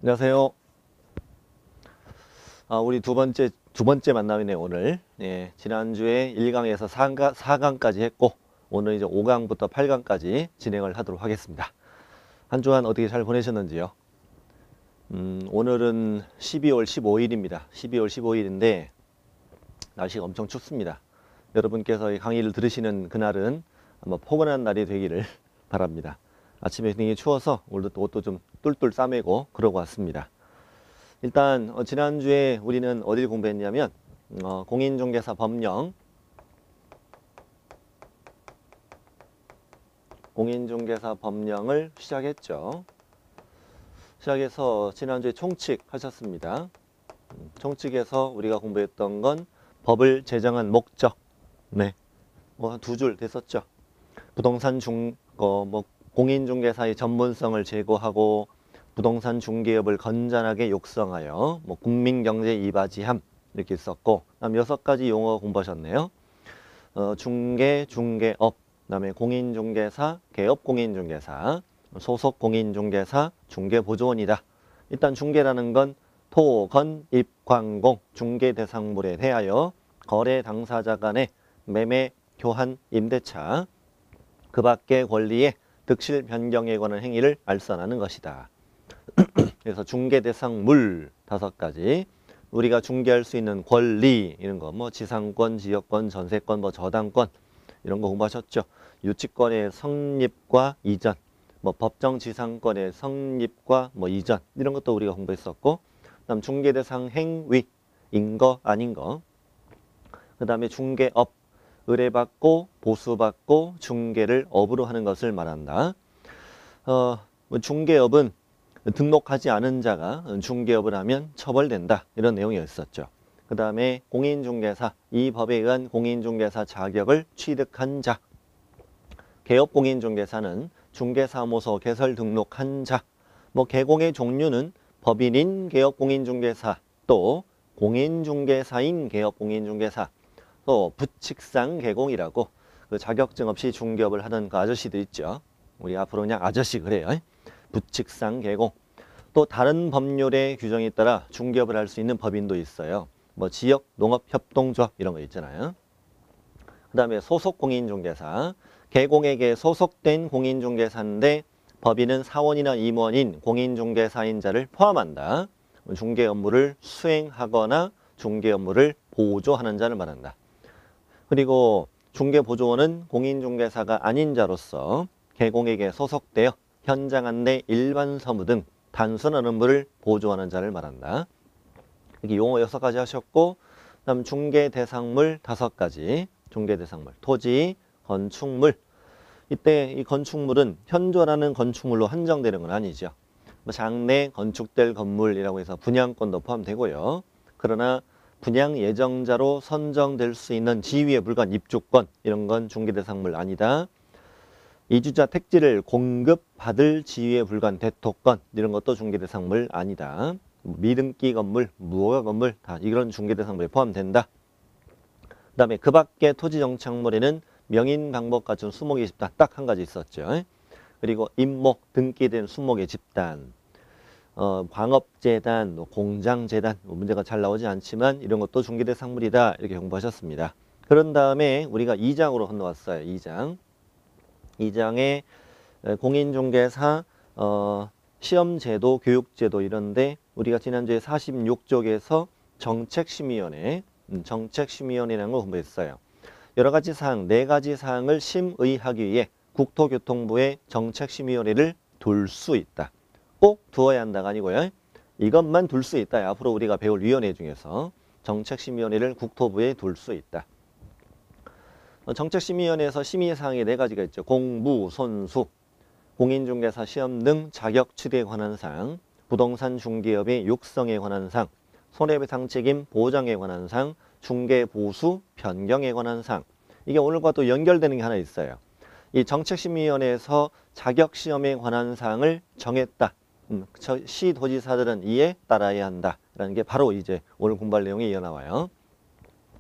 안녕하세요. 우리 두 번째 만남이네요, 오늘. 예, 지난주에 1강에서 4강까지 했고, 오늘 이제 5강부터 8강까지 진행을 하도록 하겠습니다. 한 주간 어떻게 잘 보내셨는지요? 오늘은 12월 15일입니다. 12월 15일인데, 날씨가 엄청 춥습니다. 여러분께서 이 강의를 들으시는 그날은 아마 포근한 날이 되기를 바랍니다. 아침에 굉장히 추워서 오늘도 옷도 좀 똘똘 싸매고 그러고 왔습니다. 일단 지난주에 우리는 어디를 공부했냐면 공인중개사 법령, 공인중개사 법령을 시작했죠. 시작해서 지난주에 총칙 하셨습니다. 총칙에서 우리가 공부했던 건 법을 제정한 목적, 네, 두 줄 됐었죠. 부동산 공인중개사의 전문성을 제고하고 부동산 중개업을 건전하게 육성하여 국민경제 이바지함 이렇게 있었고, 그다음 6가지 용어 공부하셨네요. 중개, 중개업, 그다음에 공인중개사, 개업공인중개사, 소속공인중개사, 중개보조원이다. 일단 중개라는 건 토, 건, 입, 광공, 중개대상물에 대하여 거래 당사자 간의 매매, 교환, 임대차, 그 밖의 권리에 득실 변경에 관한 행위를 알선하는 것이다. 그래서 중개 대상물 5가지, 우리가 중개할 수 있는 권리 이런 거 지상권, 지역권, 전세권, 저당권 이런 거 공부하셨죠. 유치권의 성립과 이전, 법정 지상권의 성립과 이전 이런 것도 우리가 공부했었고, 그다음 중개 대상 행위, 인거 아닌 거, 그다음에 중개업, 의뢰받고 보수받고 중개를 업으로 하는 것을 말한다. 중개업은 등록하지 않은 자가 중개업을 하면 처벌된다. 이런 내용이었었죠. 그 다음에 공인중개사, 이 법에 의한 공인중개사 자격을 취득한 자. 개업공인중개사는 중개사무소 개설 등록한 자. 개공의 종류는 법인인 개업공인중개사, 또 공인중개사인 개업공인중개사, 또 부칙상 개공이라고 그 자격증 없이 중개업을 하던 그 아저씨들 있죠. 우리 앞으로 그냥 아저씨 그래요. 부칙상 개공. 또 다른 법률의 규정에 따라 중개업을 할 수 있는 법인도 있어요. 지역 농업협동조합 이런 거 있잖아요. 그 다음에 소속공인중개사, 개공에게 소속된 공인중개사인데 법인은 사원이나 임원인 공인중개사인 자를 포함한다. 중개 업무를 수행하거나 중개 업무를 보조하는 자를 말한다. 그리고 중개보조원은 공인중개사가 아닌 자로서 개공에게 소속되어 현장 안내, 일반 서무 등 단순한 업무를 보조하는 자를 말한다. 이렇게 용어 6가지 하셨고, 그다음 중개대상물 5가지, 중개대상물, 토지, 건축물. 이때 이 건축물은 현존하는 건축물로 한정되는 건 아니죠. 장래 건축될 건물이라고 해서 분양권도 포함되고요. 그러나 분양 예정자로 선정될 수 있는 지위에 불과한 입주권 이런 건 중개대상물 아니다. 이주자 택지를 공급받을 지위에 불과한 대토권 이런 것도 중개대상물 아니다. 미등기 건물, 무허가 건물 다 이런 중개대상물에 포함된다. 그 다음에 그 밖의 토지정착물에는 명인 방법 갖춘 수목의 집단 딱 한 가지 있었죠. 그리고 임목, 등기된 수목의 집단, 광업재단, 공장재단 문제가 잘 나오지 않지만 이런 것도 중개대상물이다. 이렇게 공부하셨습니다. 그런 다음에 우리가 2장으로 건너왔어요. 2장에 공인중개사 시험제도, 교육제도 이런데 우리가 지난주에 46쪽에서 정책심의위원회, 정책심의위원회라는 걸 공부했어요. 여러 가지 사항, 4가지 사항을 심의하기 위해 국토교통부에 정책심의위원회를 둘 수 있다. 꼭 두어야 한다가 아니고요. 이것만 둘 수 있다. 앞으로 우리가 배울 위원회 중에서 정책심의위원회를 국토부에 둘 수 있다. 정책심의위원회에서 심의사항이 4가지가 있죠. 공부, 손수, 공인중개사 시험 등 자격 취득에 관한 사항, 부동산 중개업의 육성에 관한 사항, 손해배상 책임 보장에 관한 사항, 중개보수 변경에 관한 사항. 이게 오늘과 또 연결되는 게 하나 있어요. 이 정책심의위원회에서 자격시험에 관한 사항을 정했다. 시도지사들은 이에 따라야 한다라는 게 바로 이제 오늘 공부할 내용에 이어나와요.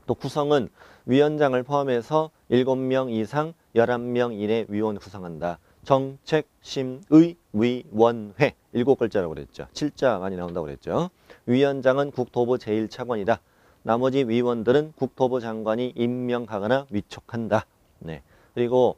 또 구성은 위원장을 포함해서 7명 이상 11명 이내 위원 구성한다. 정책심의위원회 7글자라고 그랬죠. 7자 많이 나온다고 그랬죠. 위원장은 국토부 제1차관이다. 나머지 위원들은 국토부 장관이 임명하거나 위촉한다. 네. 그리고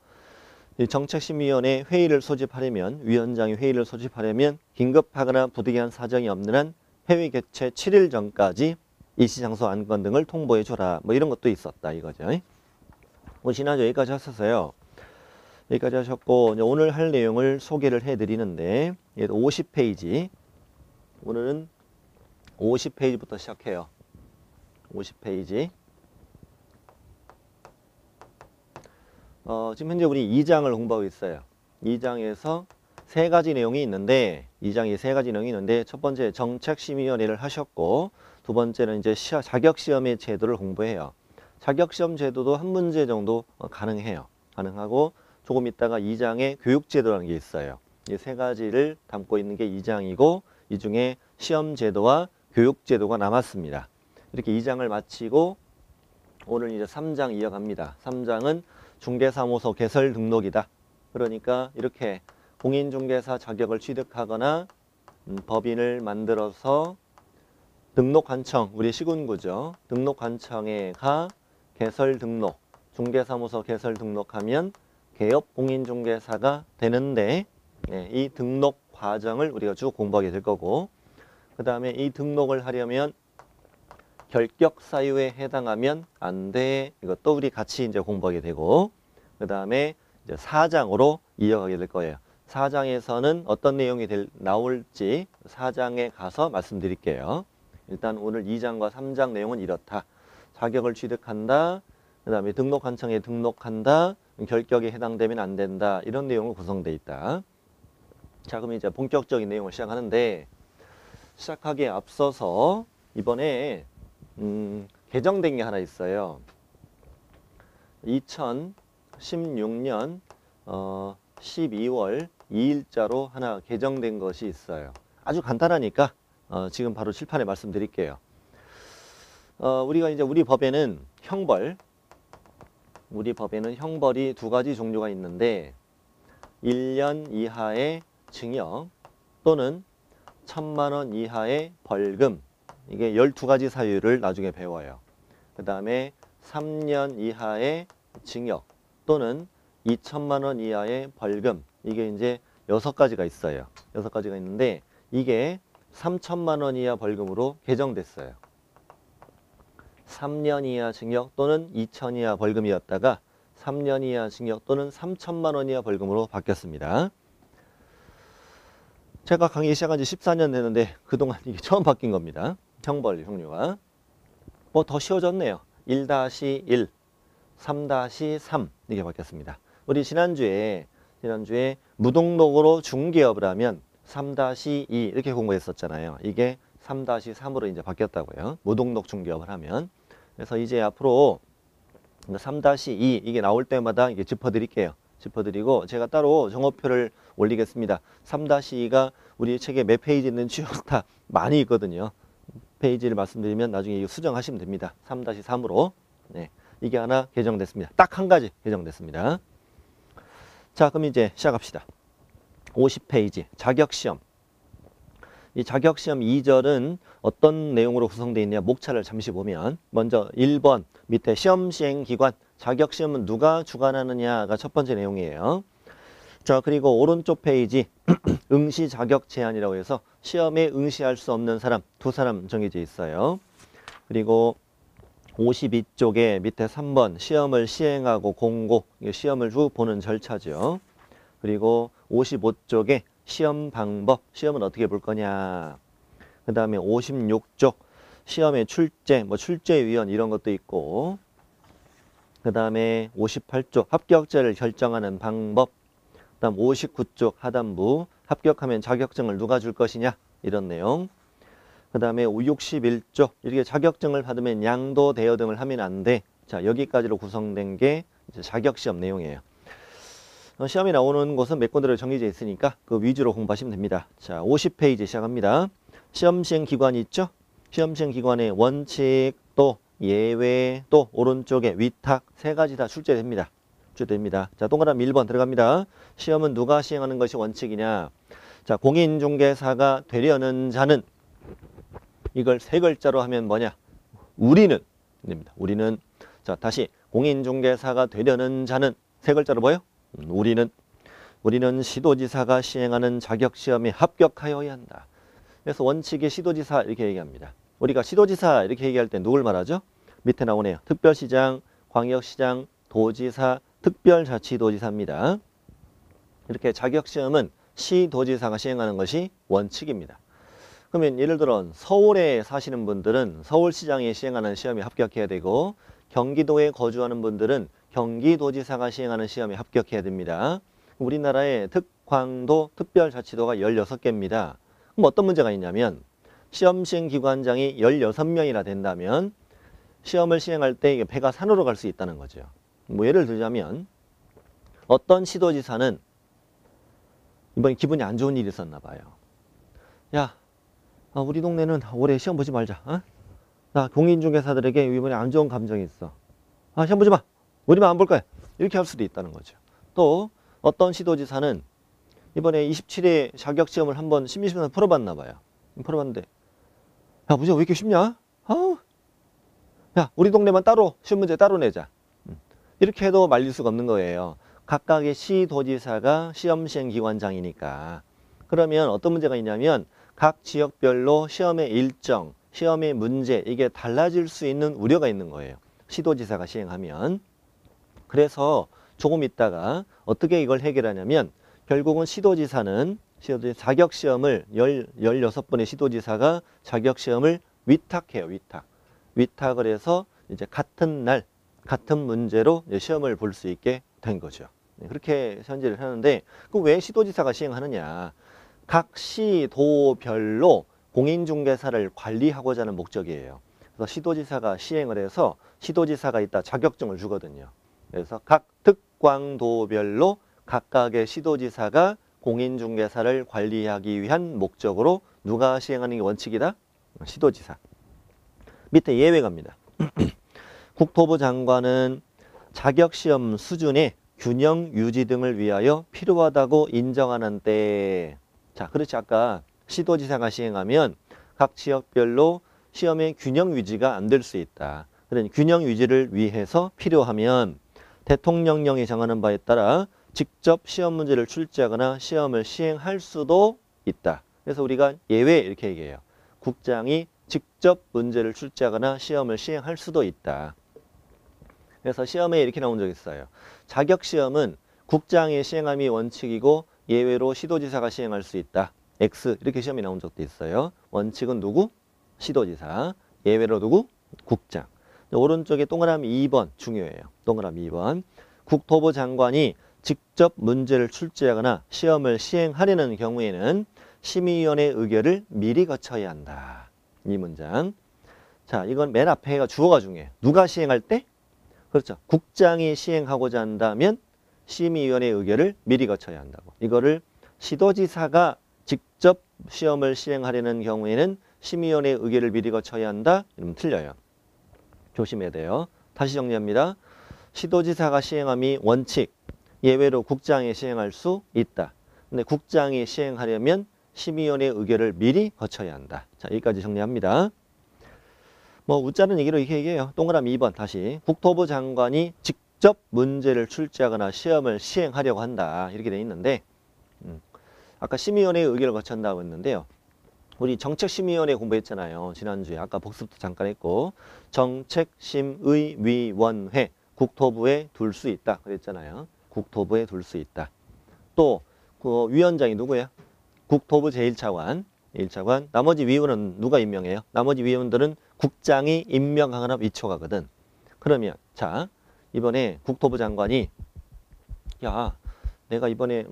이 정책심의위원회 회의를 소집하려면 위원장이 회의를 소집하려면 긴급하거나 부득이한 사정이 없는 한 회의 개최 7일 전까지 일시 장소 안건 등을 통보해 줘라. 뭐 이런 것도 있었다 이거죠. 뭐 지난주 여기까지 하셨어요. 여기까지 하셨고 이제 오늘 할 내용을 소개를 해 드리는데 50페이지. 오늘은 50페이지부터 시작해요. 50페이지. 지금 현재 우리 2장을 공부하고 있어요. 2장에서 세 가지 내용이 있는데, 2장에 세 가지 내용이 있는데, 첫 번째 정책심의위원회를 하셨고, 두 번째는 이제 자격시험의 제도를 공부해요. 자격시험 제도도 한 문제 정도 가능해요. 가능하고, 조금 있다가 2장에 교육제도라는 게 있어요. 이 세 가지를 담고 있는 게 2장이고, 이 중에 시험제도와 교육제도가 남았습니다. 이렇게 2장을 마치고, 오늘 이제 3장 이어갑니다. 3장은 중개사무소 개설 등록이다. 그러니까 이렇게 공인중개사 자격을 취득하거나 법인을 만들어서 등록관청, 우리 시군구죠. 등록관청에 가 개설 등록, 중개사무소 개설 등록하면 개업 공인중개사가 되는데 이 등록 과정을 우리가 쭉 공부하게 될 거고, 그 다음에 이 등록을 하려면 결격 사유에 해당하면 안 돼. 이것도 우리 같이 이제 공부하게 되고, 그 다음에 이제 4장으로 이어가게 될 거예요. 4장에서는 어떤 내용이 나올지 4장에 가서 말씀드릴게요. 일단 오늘 2장과 3장 내용은 이렇다. 자격을 취득한다. 그 다음에 등록관청에 등록한다. 결격에 해당되면 안 된다. 이런 내용으로 구성되어 있다. 자, 그럼 이제 본격적인 내용을 시작하는데, 시작하기에 앞서서 이번에 개정된 게 하나 있어요. 2016년 12월 2일자로 하나 개정된 것이 있어요. 아주 간단하니까 지금 바로 칠판에 말씀드릴게요. 우리가 이제 우리 법에는 형벌이 두 가지 종류가 있는데 1년 이하의 징역 또는 1,000만 원 이하의 벌금, 이게 12가지 사유를 나중에 배워요. 그 다음에 3년 이하의 징역 또는 2,000만 원 이하의 벌금, 이게 이제 6가지가 있어요. 6가지가 있는데 이게 3,000만 원 이하 벌금으로 개정됐어요. 3년 이하 징역 또는 2,000 이하 벌금이었다가 3년 이하 징역 또는 3,000만 원 이하 벌금으로 바뀌었습니다. 제가 강의 시작한 지 14년 됐는데 그동안 이게 처음 바뀐 겁니다. 형벌 종류가. 뭐 더 쉬워졌네요. 1-1, 3-3 이게 바뀌었습니다. 우리 지난주에 무등록으로 중개업을 하면 3-2 이렇게 공부했었잖아요. 이게 3-3으로 이제 바뀌었다고요. 무등록 중개업을 하면. 그래서 이제 앞으로 3-2 이게 나올 때마다 이게 짚어드릴게요. 짚어드리고 제가 따로 정오표를 올리겠습니다. 3-2가 우리 책에 몇 페이지 있는지 다 많이 있거든요. 페이지를 말씀드리면 나중에 수정하시면 됩니다. 3-3으로. 네, 이게 하나 개정됐습니다. 딱 한 가지 개정됐습니다. 자, 그럼 이제 시작합시다. 50페이지 자격시험. 이 자격시험 2절은 어떤 내용으로 구성되어 있냐, 목차를 잠시 보면 먼저 1번 밑에 시험 시행기관, 자격시험은 누가 주관하느냐가 첫 번째 내용이에요. 자, 그리고 오른쪽 페이지 응시 자격 제한이라고 해서 시험에 응시할 수 없는 사람 2사람 정해져 있어요. 그리고 52쪽에 밑에 3번 시험을 시행하고 공고, 시험을 쭉 보는 절차죠. 그리고 55쪽에 시험 방법, 시험은 어떻게 볼 거냐. 그 다음에 56쪽 시험의 출제, 출제위원 이런 것도 있고, 그 다음에 58쪽 합격자를 결정하는 방법, 그 다음 59쪽 하단부 합격하면 자격증을 누가 줄 것이냐 이런 내용. 그 다음에 61쪽 이렇게 자격증을 받으면 양도 대여 등을 하면 안 돼. 자, 여기까지로 구성된 게 이제 자격시험 내용이에요. 시험이 나오는 곳은 몇 군데로 정해져 있으니까 그 위주로 공부하시면 됩니다. 자, 50페이지 시작합니다. 시험 시행 기관이 있죠. 시험 시행 기관의 원칙 또 예외 또 오른쪽에 위탁 세 가지 다 출제됩니다. 됩니다. 자, 동그라미 1번 들어갑니다. 시험은 누가 시행하는 것이 원칙이냐? 자, 공인중개사가 되려는 자는 이걸 세 글자로 하면 뭐냐? 우리는 됩니다. 우리는 자, 다시 공인중개사가 되려는 자는 세 글자로 뭐요? 우리는 시도지사가 시행하는 자격시험에 합격하여야 한다. 그래서 원칙이 시도지사 이렇게 얘기합니다. 우리가 시도지사 이렇게 얘기할 때 누굴 말하죠? 밑에 나오네요. 특별시장, 광역시장, 도지사, 특별자치도지사입니다. 이렇게 자격시험은 시도지사가 시행하는 것이 원칙입니다. 그러면 예를 들어 서울에 사시는 분들은 서울시장이 시행하는 시험에 합격해야 되고 경기도에 거주하는 분들은 경기도지사가 시행하는 시험에 합격해야 됩니다. 우리나라의 특광도, 특별자치도가 16개입니다. 그럼 어떤 문제가 있냐면 시험 시행 기관장이 16명이나 된다면 시험을 시행할 때 이게 배가 산으로 갈 수 있다는 거죠. 뭐 예를 들자면 어떤 시도지사는 이번에 기분이 안 좋은 일이 있었나 봐요. 야, 우리 동네는 올해 시험 보지 말자. 어? 나 공인중개사들에게 이번에 안 좋은 감정이 있어. 시험 보지 마. 우리만 안 볼 거야. 이렇게 할 수도 있다는 거죠. 또 어떤 시도지사는 이번에 27회 자격시험을 한번 심리심사 풀어봤나 봐요. 풀어봤는데 야, 문제가 왜 이렇게 쉽냐? 야, 우리 동네만 따로 시험 문제 따로 내자. 이렇게 해도 말릴 수가 없는 거예요. 각각의 시도지사가 시험 시행 기관장이니까. 그러면 어떤 문제가 있냐면 각 지역별로 시험의 일정, 시험의 문제 이게 달라질 수 있는 우려가 있는 거예요. 시도지사가 시행하면. 그래서 조금 있다가 어떻게 이걸 해결하냐면 결국은 시도지사는 자격시험을 16번의 시도지사가 자격시험을 위탁해요. 위탁을 해서 이제 같은 날 같은 문제로 시험을 볼 수 있게 된 거죠. 그렇게 현재를 하는데 그럼 왜 시도지사가 시행하느냐? 각 시도별로 공인중개사를 관리하고자 하는 목적이에요. 그래서 시도지사가 시행을 해서 시도지사가 이따 자격증을 주거든요. 그래서 각 특광도별로 각각의 시도지사가 공인중개사를 관리하기 위한 목적으로 누가 시행하는 게 원칙이다? 시도지사. 밑에 예외갑니다. 국토부 장관은 자격시험 수준의 균형 유지 등을 위하여 필요하다고 인정하는 때. 자, 그렇지. 아까 시도지사가 시행하면 각 지역별로 시험의 균형 유지가 안 될 수 있다. 그러니 균형 유지를 위해서 필요하면 대통령령이 정하는 바에 따라 직접 시험 문제를 출제하거나 시험을 시행할 수도 있다. 그래서 우리가 예외 이렇게 얘기해요. 국장이 직접 문제를 출제하거나 시험을 시행할 수도 있다. 그래서 시험에 이렇게 나온 적이 있어요. 자격시험은 국장이 시행함이 원칙이고 예외로 시도지사가 시행할 수 있다. X 이렇게 시험이 나온 적도 있어요. 원칙은 누구? 시도지사. 예외로 누구? 국장. 오른쪽에 동그라미 2번 중요해요. 동그라미 2번. 국토부 장관이 직접 문제를 출제하거나 시험을 시행하려는 경우에는 심의위원회 의결을 미리 거쳐야 한다. 이 문장. 자, 이건 맨 앞에가 주어가 중요해요. 누가 시행할 때? 그렇죠. 국장이 시행하고자 한다면 심의위원회 의결을 미리 거쳐야 한다고. 이거를 시도지사가 직접 시험을 시행하려는 경우에는 심의위원회 의결을 미리 거쳐야 한다. 이러면 틀려요. 조심해야 돼요. 다시 정리합니다. 시도지사가 시행함이 원칙, 예외로 국장이 시행할 수 있다. 근데 국장이 시행하려면 심의위원회 의결을 미리 거쳐야 한다. 자, 여기까지 정리합니다. 뭐 웃자는 얘기로 이렇게 얘기해요. 동그라미 2번 다시. 국토부 장관이 직접 문제를 출제하거나 시험을 시행하려고 한다. 이렇게 돼 있는데 아까 심의위원회 의결을 거친다고 했는데요. 우리 정책심의위원회 공부했잖아요. 지난주에 아까 복습도 잠깐 했고 정책심의위원회 국토부에 둘 수 있다 그랬잖아요. 국토부에 둘 수 있다. 또 그 위원장이 누구예요? 국토부 제1차관. 1차관. 나머지 위원은 누가 임명해요? 나머지 위원들은 국장이 임명하거나 위촉하거든. 그러면 자 이번에 국토부 장관이 야 내가 이번에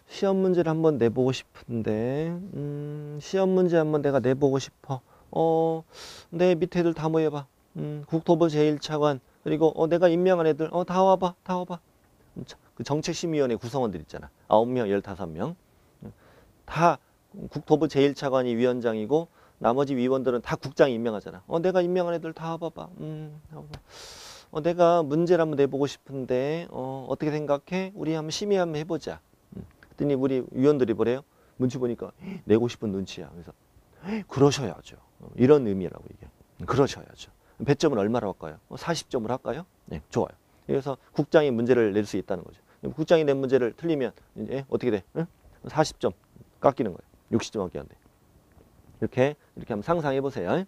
시험 문제를 한번 내보고 싶은데 시험 문제 한번 내가 내보고 싶어. 내 밑에 애들 다 모여봐. 국토부 제1차관 그리고 내가 임명한 애들 다 와봐. 다 와봐. 그 정책심의위원회 구성원들 있잖아. 9명, 15명. 다 국토부 제1차관이 위원장이고 나머지 위원들은 다 국장이 임명하잖아. 내가 임명한 애들 다 와봐봐. 내가 문제를 한번 내보고 싶은데 어떻게 생각해? 우리 한번 심의 한번 해보자. 그랬더니 우리 위원들이 뭐래요? 문제 보니까 내고 싶은 눈치야. 그래서 그러셔야죠. 이런 의미라고 이게. 그러셔야죠. 배점은 얼마로 할까요? 40점을 할까요? 네, 좋아요. 그래서 국장이 문제를 낼 수 있다는 거죠. 국장이 낸 문제를 틀리면 이제 어떻게 돼? 응? 40점 깎이는 거예요. 60점밖에 안 돼. 이렇게 한번 상상해 보세요.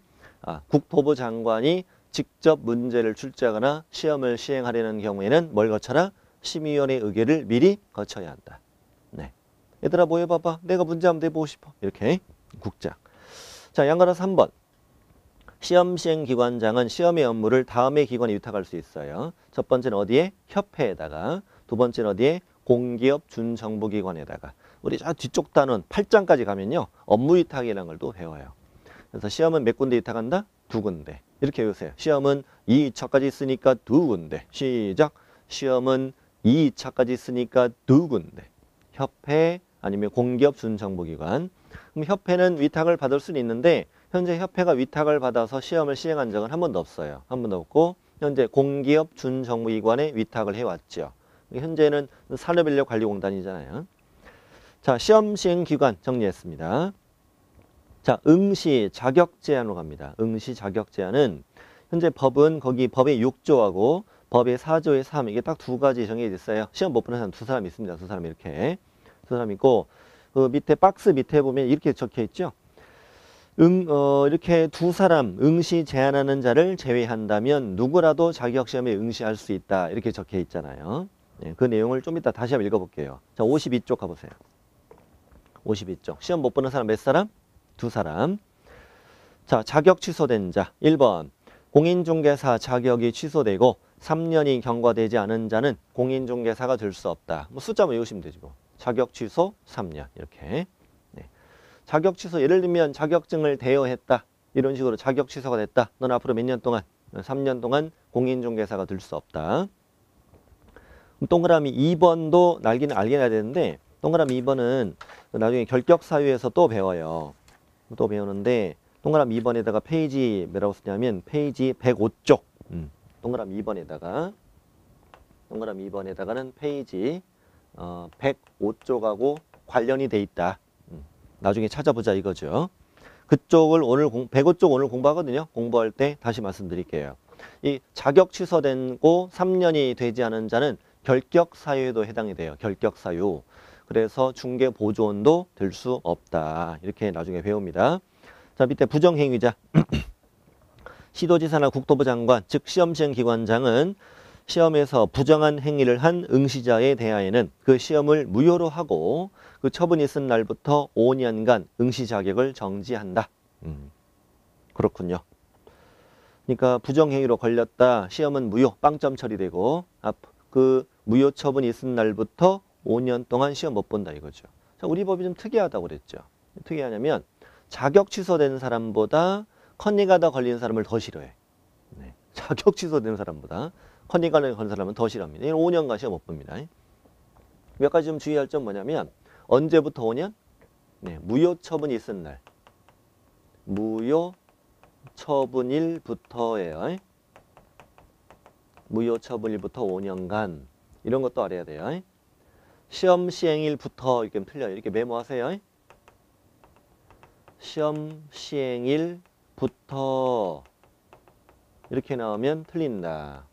국토부 장관이 직접 문제를 출제하거나 시험을 시행하려는 경우에는 뭘 거쳐라? 심의위원회 의결을 미리 거쳐야 한다. 네. 얘들아 뭐 해봐봐. 내가 문제 한번 내보고 싶어. 이렇게 국장. 자, 양가라서 3번. 시험 시행 기관장은 시험의 업무를 다음의 기관에 위탁할 수 있어요. 첫 번째는 어디에? 협회에다가. 두 번째는 어디에? 공기업 준정부기관에다가. 우리 저 뒤쪽 단원 8장까지 가면요. 업무 위탁이라는 걸 또 배워요. 그래서 시험은 몇 군데 위탁한다? 2군데. 이렇게 외우세요. 시험은 2차까지 있으니까 2군데. 시작. 시험은 2차까지 있으니까 2군데. 협회 아니면 공기업 준정부기관. 그럼 협회는 위탁을 받을 수는 있는데 현재 협회가 위탁을 받아서 시험을 시행한 적은 한 번도 없어요. 한 번도 없고 현재 공기업 준정부기관에 위탁을 해왔죠. 현재는 산업인력관리공단이잖아요. 자, 시험 시행 기관 정리했습니다. 자, 응시 자격 제한으로 갑니다. 응시 자격 제한은 현재 법은 거기 법의 6조하고 법의 4조의 3 이게 딱 두 가지 정해져 있어요. 시험 못 보는 사람 두 사람 있습니다. 두 사람 이렇게 두 사람 있고 그 밑에 박스 밑에 보면 이렇게 적혀 있죠. 이렇게 두 사람 응시 제한하는 자를 제외한다면 누구라도 자격 시험에 응시할 수 있다 이렇게 적혀 있잖아요. 네, 그 내용을 좀 이따 다시 한번 읽어볼게요. 자, 52쪽 가보세요. 52쪽. 시험 못 보는 사람 몇 사람? 두 사람. 자, 자격 취소된 자. 1번. 공인중개사 자격이 취소되고 3년이 경과되지 않은 자는 공인중개사가 될 수 없다. 뭐 숫자만 외우시면 되지 뭐. 자격 취소 3년. 이렇게. 네. 자격 취소 예를 들면 자격증을 대여했다. 이런 식으로 자격 취소가 됐다. 넌 앞으로 몇 년 동안? 3년 동안 공인중개사가 될 수 없다. 동그라미 2번도 알긴 해야 되는데 동그라미 2번은 나중에 결격사유에서 또 배워요. 또 배우는데 동그라미 2번에다가 페이지 뭐라고 쓰냐면 페이지 105쪽 동그라미 2번에다가 동그라미 2번에다가는 페이지 105쪽하고 관련이 돼 있다. 나중에 찾아보자 이거죠. 그쪽을 오늘 105쪽 오늘 공부하거든요. 공부할 때 다시 말씀드릴게요. 이 자격 취소되고 3년이 되지 않은 자는 결격 사유에도 해당이 돼요. 결격 사유. 그래서 중개 보조원도 될 수 없다. 이렇게 나중에 배웁니다. 자, 밑에 부정행위자. 시도지사나 국토부 장관, 즉 시험시행기관장은 시험에서 부정한 행위를 한 응시자에 대하여는 그 시험을 무효로 하고 그 처분이 있은 날부터 5년간 응시 자격을 정지한다. 그렇군요. 그러니까 부정행위로 걸렸다. 시험은 무효, 빵점 처리되고 그 무효 처분이 있은 날부터 5년 동안 시험 못 본다 이거죠. 자, 우리 법이 좀 특이하다고 그랬죠. 특이하냐면 자격 취소된 사람보다 컨닝하다 걸린 사람을 더 싫어해. 네. 자격 취소된 사람보다 컨닝하다 걸린 사람은 더 싫어합니다. 5년간 시험 못 봅니다. 몇 가지 좀 주의할 점 뭐냐면 언제부터 5년? 네, 무효 처분이 있은 날. 무효 처분일부터예요. 무효 처분일부터 5년간 이런 것도 알아야 돼요. 시험 시행일부터 이렇게 틀려요. 이렇게 메모하세요. 시험 시행일부터 이렇게 나오면 틀린다.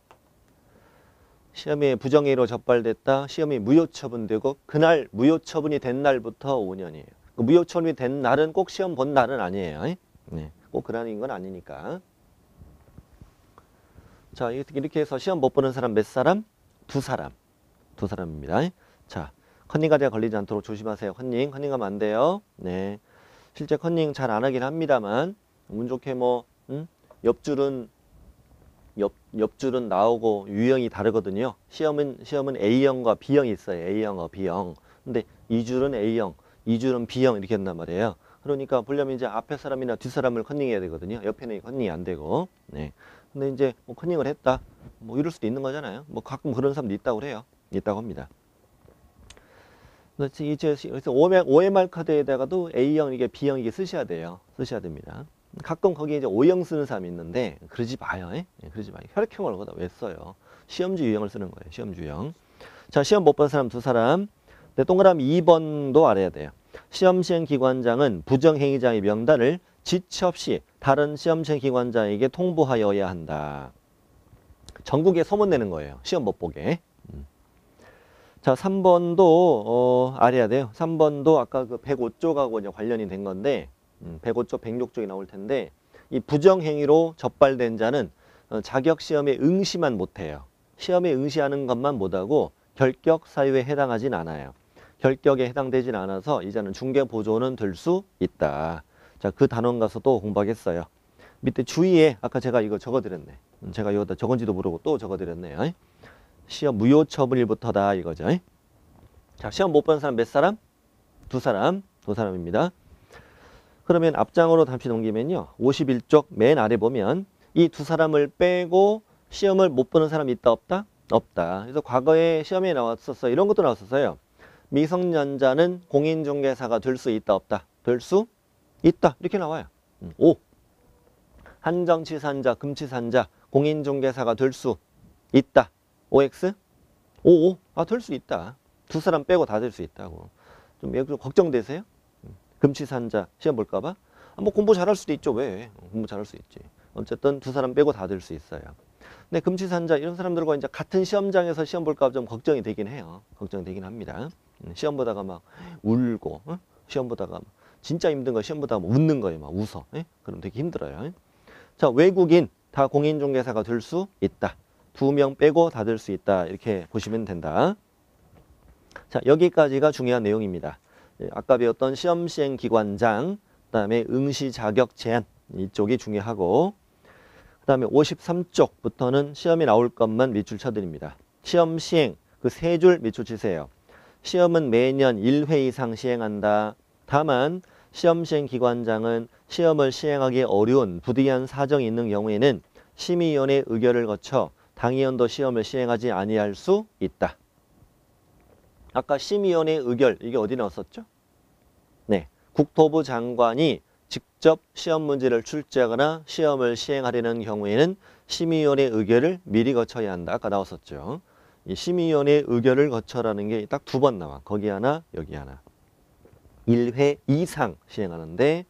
시험이 부정행위로 적발됐다. 시험이 무효 처분되고 그날 무효 처분이 된 날부터 5년이에요. 그 무효 처분이 된 날은 꼭 시험 본 날은 아니에요. 네, 꼭 그러는 건 아니니까. 자, 이렇게 해서 시험 못 보는 사람 몇 사람? 두 사람. 두 사람입니다. 자, 컨닝가드에 걸리지 않도록 조심하세요. 컨닝하면 안 돼요. 네, 실제 컨닝 잘 안 하긴 합니다만 운 좋게 뭐 옆줄은 나오고 유형이 다르거든요. 시험은 A형과 B형이 있어요. A형과 B형. 근데 2줄은 A형, 2줄은 B형 이렇게 한단 말이에요. 그러니까 보려면 이제 앞에 사람이나 뒷 사람을 컨닝해야 되거든요. 옆에는 컨닝이 안 되고. 네. 근데 이제 뭐 컨닝을 했다. 뭐 이럴 수도 있는 거잖아요. 뭐 가끔 그런 사람도 있다고 그래요. 있다고 합니다. 그래서 OMR 카드에다가도 A형 이게 B형 이게 쓰셔야 돼요. 쓰셔야 됩니다. 가끔 거기에 이제 O형 쓰는 사람이 있는데 그러지 마요. 예? 그러지 마요. 혈액형을 거기다 왜 써요? 시험지 유형을 쓰는 거예요. 시험지 유형. 자, 시험 못 본 사람 두 사람. 네, 동그라미 2번도 알아야 돼요. 시험 시행 기관장은 부정행위자의 명단을 지체 없이 다른 시험 시행 기관장에게 통보하여야 한다. 전국에 소문내는 거예요. 시험 못 보게. 자, 3번도 알아야 돼요. 3번도 아까 그 105쪽하고 이제 관련이 된 건데 105쪽, 106쪽이 나올 텐데 이 부정행위로 적발된 자는 자격 시험에 응시만 못해요. 시험에 응시하는 것만 못하고 결격 사유에 해당하진 않아요. 결격에 해당되진 않아서 이 자는 중개 보조는 될 수 있다. 자, 그 단원 가서도 공부하겠어요. 밑에 주의에 아까 제가 이거 적어드렸네. 제가 이거 적은지도 모르고 또 적어드렸네요. 시험 무효 처분일부터다 이거죠. 자, 시험 못 본 사람 몇 사람? 두 사람입니다. 그러면 앞장으로 잠시 넘기면요. 51쪽 맨 아래 보면 이 두 사람을 빼고 시험을 못 보는 사람이 있다 없다? 없다. 그래서 과거에 시험에 나왔었어요. 이런 것도 나왔었어요. 미성년자는 공인중개사가 될 수 있다 없다? 될 수 있다. 이렇게 나와요. 5. 한정치산자, 금치산자, 공인중개사가 될 수 있다. OX? 55. 아, 될 수 있다. 두 사람 빼고 다 될 수 있다고. 좀 걱정되세요? 금치산자 시험 볼까봐? 뭐 공부 잘할 수도 있죠. 왜? 공부 잘할 수 있지. 어쨌든 두 사람 빼고 다 될 수 있어요. 근데 금치산자 이런 사람들과 이제 같은 시험장에서 시험 볼까 좀 걱정이 되긴 해요. 걱정이 되긴 합니다. 시험 보다가 막 울고, 시험 보다가 진짜 힘든 거 시험 보다가 막 웃는 거예요. 막 웃어. 그럼 되게 힘들어요. 자, 외국인 다 공인중개사가 될 수 있다. 2명 빼고 다 될 수 있다. 이렇게 보시면 된다. 자, 여기까지가 중요한 내용입니다. 아까 배웠던 시험 시행 기관장, 그다음에 응시 자격 제한 이쪽이 중요하고, 그다음에 53쪽부터는 시험에 나올 것만 밑줄 쳐드립니다. 시험 시행 그 세 줄 밑줄 치세요. 시험은 매년 1회 이상 시행한다. 다만 시험 시행 기관장은 시험을 시행하기 어려운 부득이한 사정이 있는 경우에는 심의위원회 의결을 거쳐 당위원도 시험을 시행하지 아니할 수 있다. 아까 심의위원회 의결 이게 어디 나왔었죠? 네, 국토부 장관이 직접 시험 문제를 출제하거나 시험을 시행하려는 경우에는 심의위원회 의결을 미리 거쳐야 한다. 아까 나왔었죠. 이 심의위원회 의결을 거쳐라는 게 딱 2번 나와. 거기 하나, 여기 하나. 1회 이상 시행하는데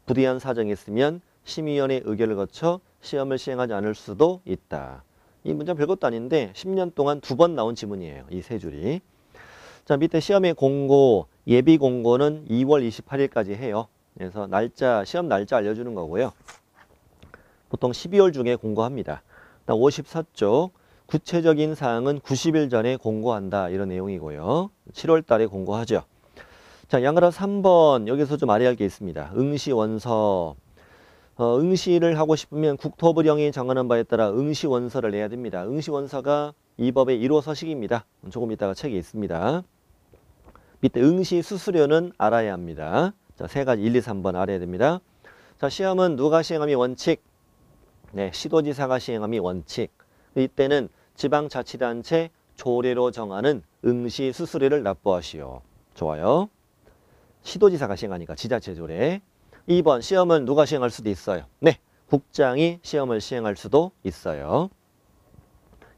부득이한 사정이 있으면 심의위원회 의결을 거쳐 시험을 시행하지 않을 수도 있다. 이 문제는 별것도 아닌데 10년 동안 2번 나온 지문이에요. 이 세 줄이. 자, 밑에 시험의 공고, 예비 공고는 2월 28일까지 해요. 그래서 날짜, 시험 날짜 알려주는 거고요. 보통 12월 중에 공고합니다. 54쪽, 구체적인 사항은 90일 전에 공고한다. 이런 내용이고요. 7월 달에 공고하죠. 자, 양가라 3번, 여기서 좀 알아야 할 게 있습니다. 응시원서. 응시를 하고 싶으면 국토부령이 정하는 바에 따라 응시원서를 내야 됩니다. 응시원서가 이 법의 1호 서식입니다. 조금 이따가 책에 있습니다. 밑에 응시 수수료는 알아야 합니다. 자, 세 가지 1, 2, 3번 알아야 됩니다. 자, 시험은 누가 시행함이 원칙? 네, 시도지사가 시행함이 원칙. 이때는 지방자치단체 조례로 정하는 응시 수수료를 납부하시오. 좋아요. 시도지사가 시행하니까 지자체 조례. 2번 시험은 누가 시행할 수도 있어요. 네, 국장이 시험을 시행할 수도 있어요.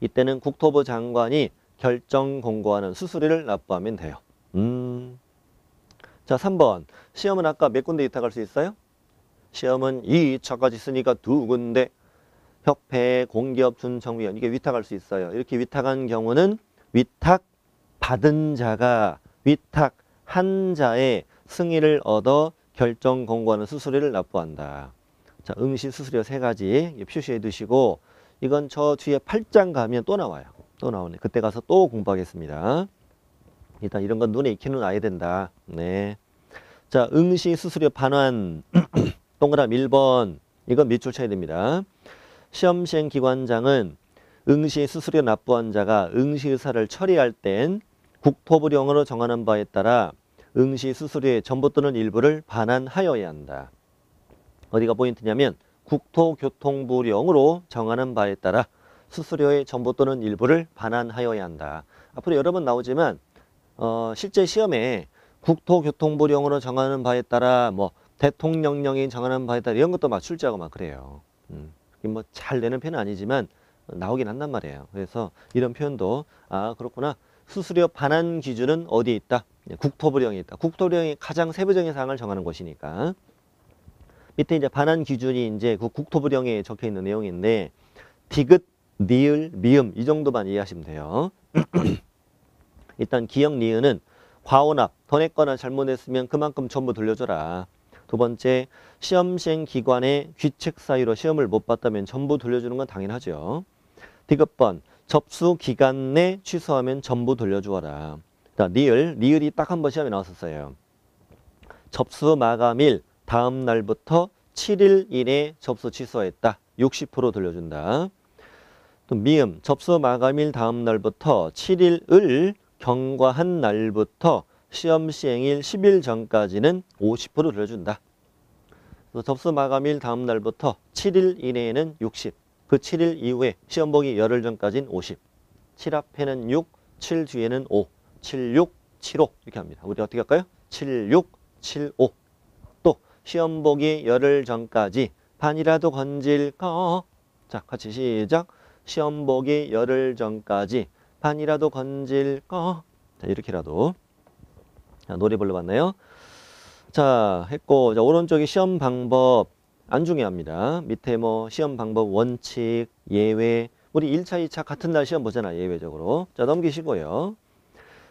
이때는 국토부 장관이 결정 공고하는 수수료를 납부하면 돼요. 자, 3번 시험은 아까 몇 군데 위탁할 수 있어요? 시험은 2차까지 쓰니까 2군데. 협회, 공기업, 준정부위원 이게 위탁할 수 있어요. 이렇게 위탁한 경우는 위탁받은 자가 위탁한 자의 승인을 얻어 결정 공고하는 수수료를 납부한다. 자, 응시 수수료 3가지 표시해 두시고 이건 저 뒤에 8장 가면 또 나와요. 또 나오네. 그때 가서 또 공부하겠습니다. 일단 이런 건 눈에 익히는 아야 된다. 네. 자, 응시 수수료 반환 동그라미 1번 이건 밑줄 쳐야 됩니다. 시험 시행 기관장은 응시 수수료 납부한 자가 응시 의사를 처리할 땐 국토부령으로 정하는 바에 따라 응시 수수료의 전부 또는 일부를 반환하여야 한다. 어디가 포인트냐면 국토교통부령으로 정하는 바에 따라 수수료의 전부 또는 일부를 반환하여야 한다. 앞으로 여러 번 나오지만 실제 시험에 국토교통부령으로 정하는 바에 따라 뭐 대통령령이 정하는 바에 따라 이런 것도 막 출제하고 막 그래요. 뭐 잘 내는 편은 아니지만 나오긴 한단 말이에요. 그래서 이런 표현도 아 그렇구나. 수수료 반환 기준은 어디에 있다? 국토부령에 있다. 국토부령이 가장 세부적인 사항을 정하는 것이니까. 밑에 이제 반환 기준이 이제 그 국토부령에 적혀 있는 내용인데 디귿, 니을, 미음 이 정도만 이해하시면 돼요. 일단 기역, 니은은 과오납, 더 냈거나 잘못했으면 그만큼 전부 돌려줘라. 두 번째, 시험 시행 기관의 귀책 사유로 시험을 못 봤다면 전부 돌려주는 건 당연하죠. 디귿번, 접수 기간 내 취소하면 전부 돌려주어라. 자, 니을이 딱 한 번 시험에 나왔었어요. 접수 마감일 다음 날부터 7일 이내 접수 취소했다. 60% 돌려준다. 또 미음, 접수 마감일 다음 날부터 7일을 경과한 날부터 시험 시행일 10일 전까지는 50% 돌려준다. 접수 마감일 다음 날부터 7일 이내에는 60, 그 7일 이후에 시험 보기 열흘 전까지는 50, 7 앞에는 6, 7 뒤에는 5, 7, 6, 7, 5 이렇게 합니다. 우리 어떻게 할까요? 7, 6, 7, 5. 또 시험 보기 열흘 전까지 반이라도 건질까? 자, 같이 시작. 시험 보기 열흘 전까지 반이라도 건질까? 자, 이렇게라도. 자, 노래 불러봤나요? 자, 했고, 자, 오른쪽에 시험 방법 안 중요합니다. 밑에 뭐 시험 방법 원칙, 예외. 우리 1차, 2차 같은 날 시험 보잖아, 예외적으로. 자, 넘기시고요.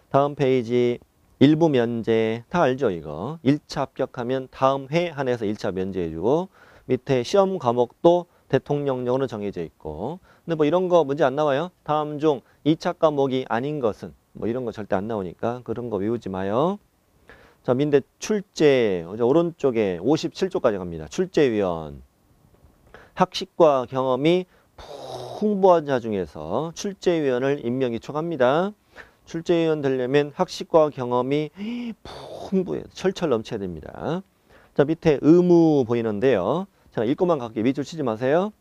다음 페이지 일부 면제 다 알죠, 이거. 1차 합격하면 다음 해 한해서 1차 면제해주고 밑에 시험 과목도 대통령령으로 정해져 있고 근데 뭐 이런 거 문제 안 나와요. 다음 중 2차 과목이 아닌 것은 뭐 이런 거 절대 안 나오니까 그런 거 외우지 마요. 자, 민대 출제 오른쪽에 57조까지 갑니다. 출제위원 학식과 경험이 풍부한 자 중에서 출제위원을 임명 요청합니다. 출제위원 되려면 학식과 경험이 풍부해 철철 넘쳐야 됩니다. 자, 밑에 의무 보이는데요. 자, 읽고만 갈게요. 밑줄 치지 마세요.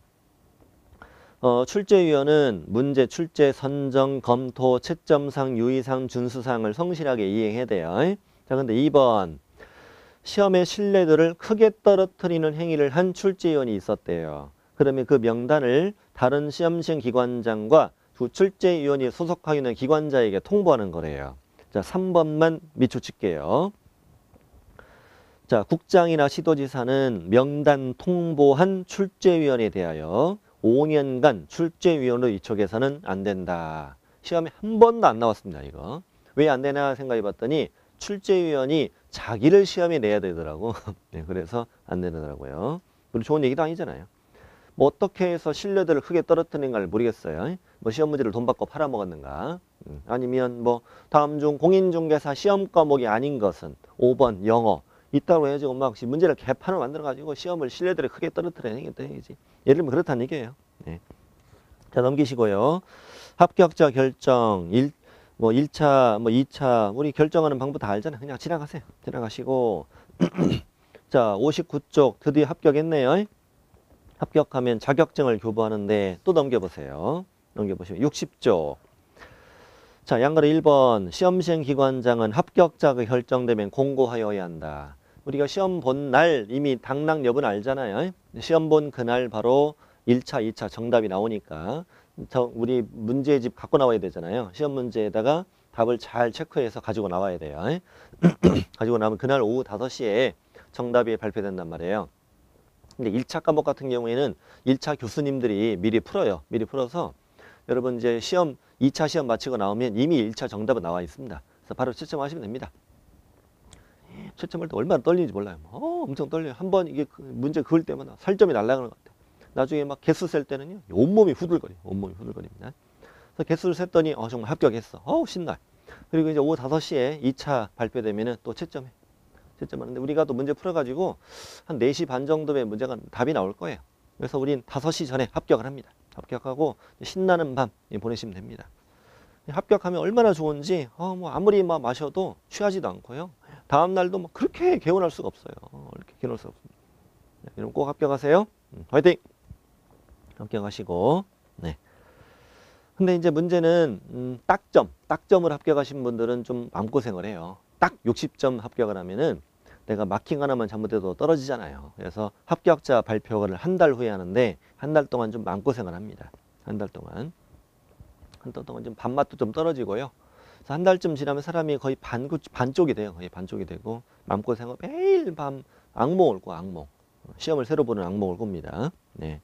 출제위원은 문제 출제, 선정, 검토, 채점상, 유의상, 준수사항을 성실하게 이행해야 돼요. 자, 근데 2번 시험의 신뢰도를 크게 떨어뜨리는 행위를 한 출제위원이 있었대요. 그러면 그 명단을 다른 시험시행 기관장과 두 출제위원이 소속하고 있는 기관자에게 통보하는 거래요. 자, 3번만 밑줄 칠게요. 자, 국장이나 시도지사는 명단 통보한 출제위원에 대하여 5년간 출제위원으로 위촉해서는 안 된다. 시험에 한 번도 안 나왔습니다, 이거. 왜 안 되나 생각해 봤더니 출제위원이 자기를 시험에 내야 되더라고. 네, 그래서 안 되더라고요. 그리고 좋은 얘기도 아니잖아요. 뭐 어떻게 해서 신뢰도를 크게 떨어뜨리는가를 모르겠어요. 뭐 시험 문제를 돈 받고 팔아먹었는가. 아니면 뭐 다음 중 공인중개사 시험 과목이 아닌 것은 5번 영어. 있다고 해가지고 막 문제를 개판을 만들어가지고 시험을 신뢰도를 크게 떨어뜨리는 얘기지. 예를 들면 그렇다는 얘기예요. 네. 자, 넘기시고요. 합격자 결정, 1차, 뭐 2차, 우리 결정하는 방법 다 알잖아요. 그냥 지나가세요. 지나가시고. 자, 59쪽 드디어 합격했네요. 합격하면 자격증을 교부하는데 또 넘겨보세요. 넘겨보시면 60쪽. 자, 양가로 1번 시험시행 기관장은 합격자가 결정되면 공고하여야 한다. 우리가 시험 본 날 이미 당락 여부는 알잖아요. 시험 본 그날 바로 1차, 2차 정답이 나오니까 우리 문제집 갖고 나와야 되잖아요. 시험 문제에다가 답을 잘 체크해서 가지고 나와야 돼요. 가지고 나면 그날 오후 5시에 정답이 발표된단 말이에요. 근데 1차 과목 같은 경우에는 1차 교수님들이 미리 풀어요. 미리 풀어서 여러분 이제 시험 2차 시험 마치고 나오면 이미 1차 정답은 나와 있습니다. 그래서 바로 채점하시면 됩니다. 채점할 때 얼마나 떨리는지 몰라요. 엄청 떨려요. 한번 이게 문제 그을 때마다 살점이 날아가는 것 같아요. 나중에 막 개수 셀 때는요. 온몸이 후들거려요. 온몸이 후들거립니다. 그래서 개수를 셌더니 정말 합격했어. 신나. 그리고 이제 오후 5시에 2차 발표되면은 또 채점해. 채점하는데 우리가 또 문제 풀어가지고 한 4시 반 정도의 문제가 답이 나올 거예요. 그래서 우린 5시 전에 합격을 합니다. 합격하고 신나는 밤 보내시면 됩니다. 합격하면 얼마나 좋은지 뭐 아무리 막 마셔도 취하지도 않고요. 다음 날도 뭐 그렇게 개운할 수가 없어요. 이렇게 개운할 수가 없습니다. 여러분 꼭 합격하세요. 화이팅! 합격하시고. 네. 근데 이제 문제는 딱점을 합격하신 분들은 좀 마음고생을 해요. 딱 60점 합격을 하면은 내가 마킹 하나만 잘못해도 떨어지잖아요. 그래서 합격자 발표를 한 달 후에 하는데 한 달 동안 좀 마음고생을 합니다. 한 달 동안 좀 밥맛도 좀 떨어지고요. 그래서 한 달쯤 지나면 사람이 거의 반쪽이 돼요. 거의 반쪽이 되고 마음고생을 매일 밤 악몽을 꿔, 악몽. 시험을 새로 보는 악몽을 꿉니다. 네.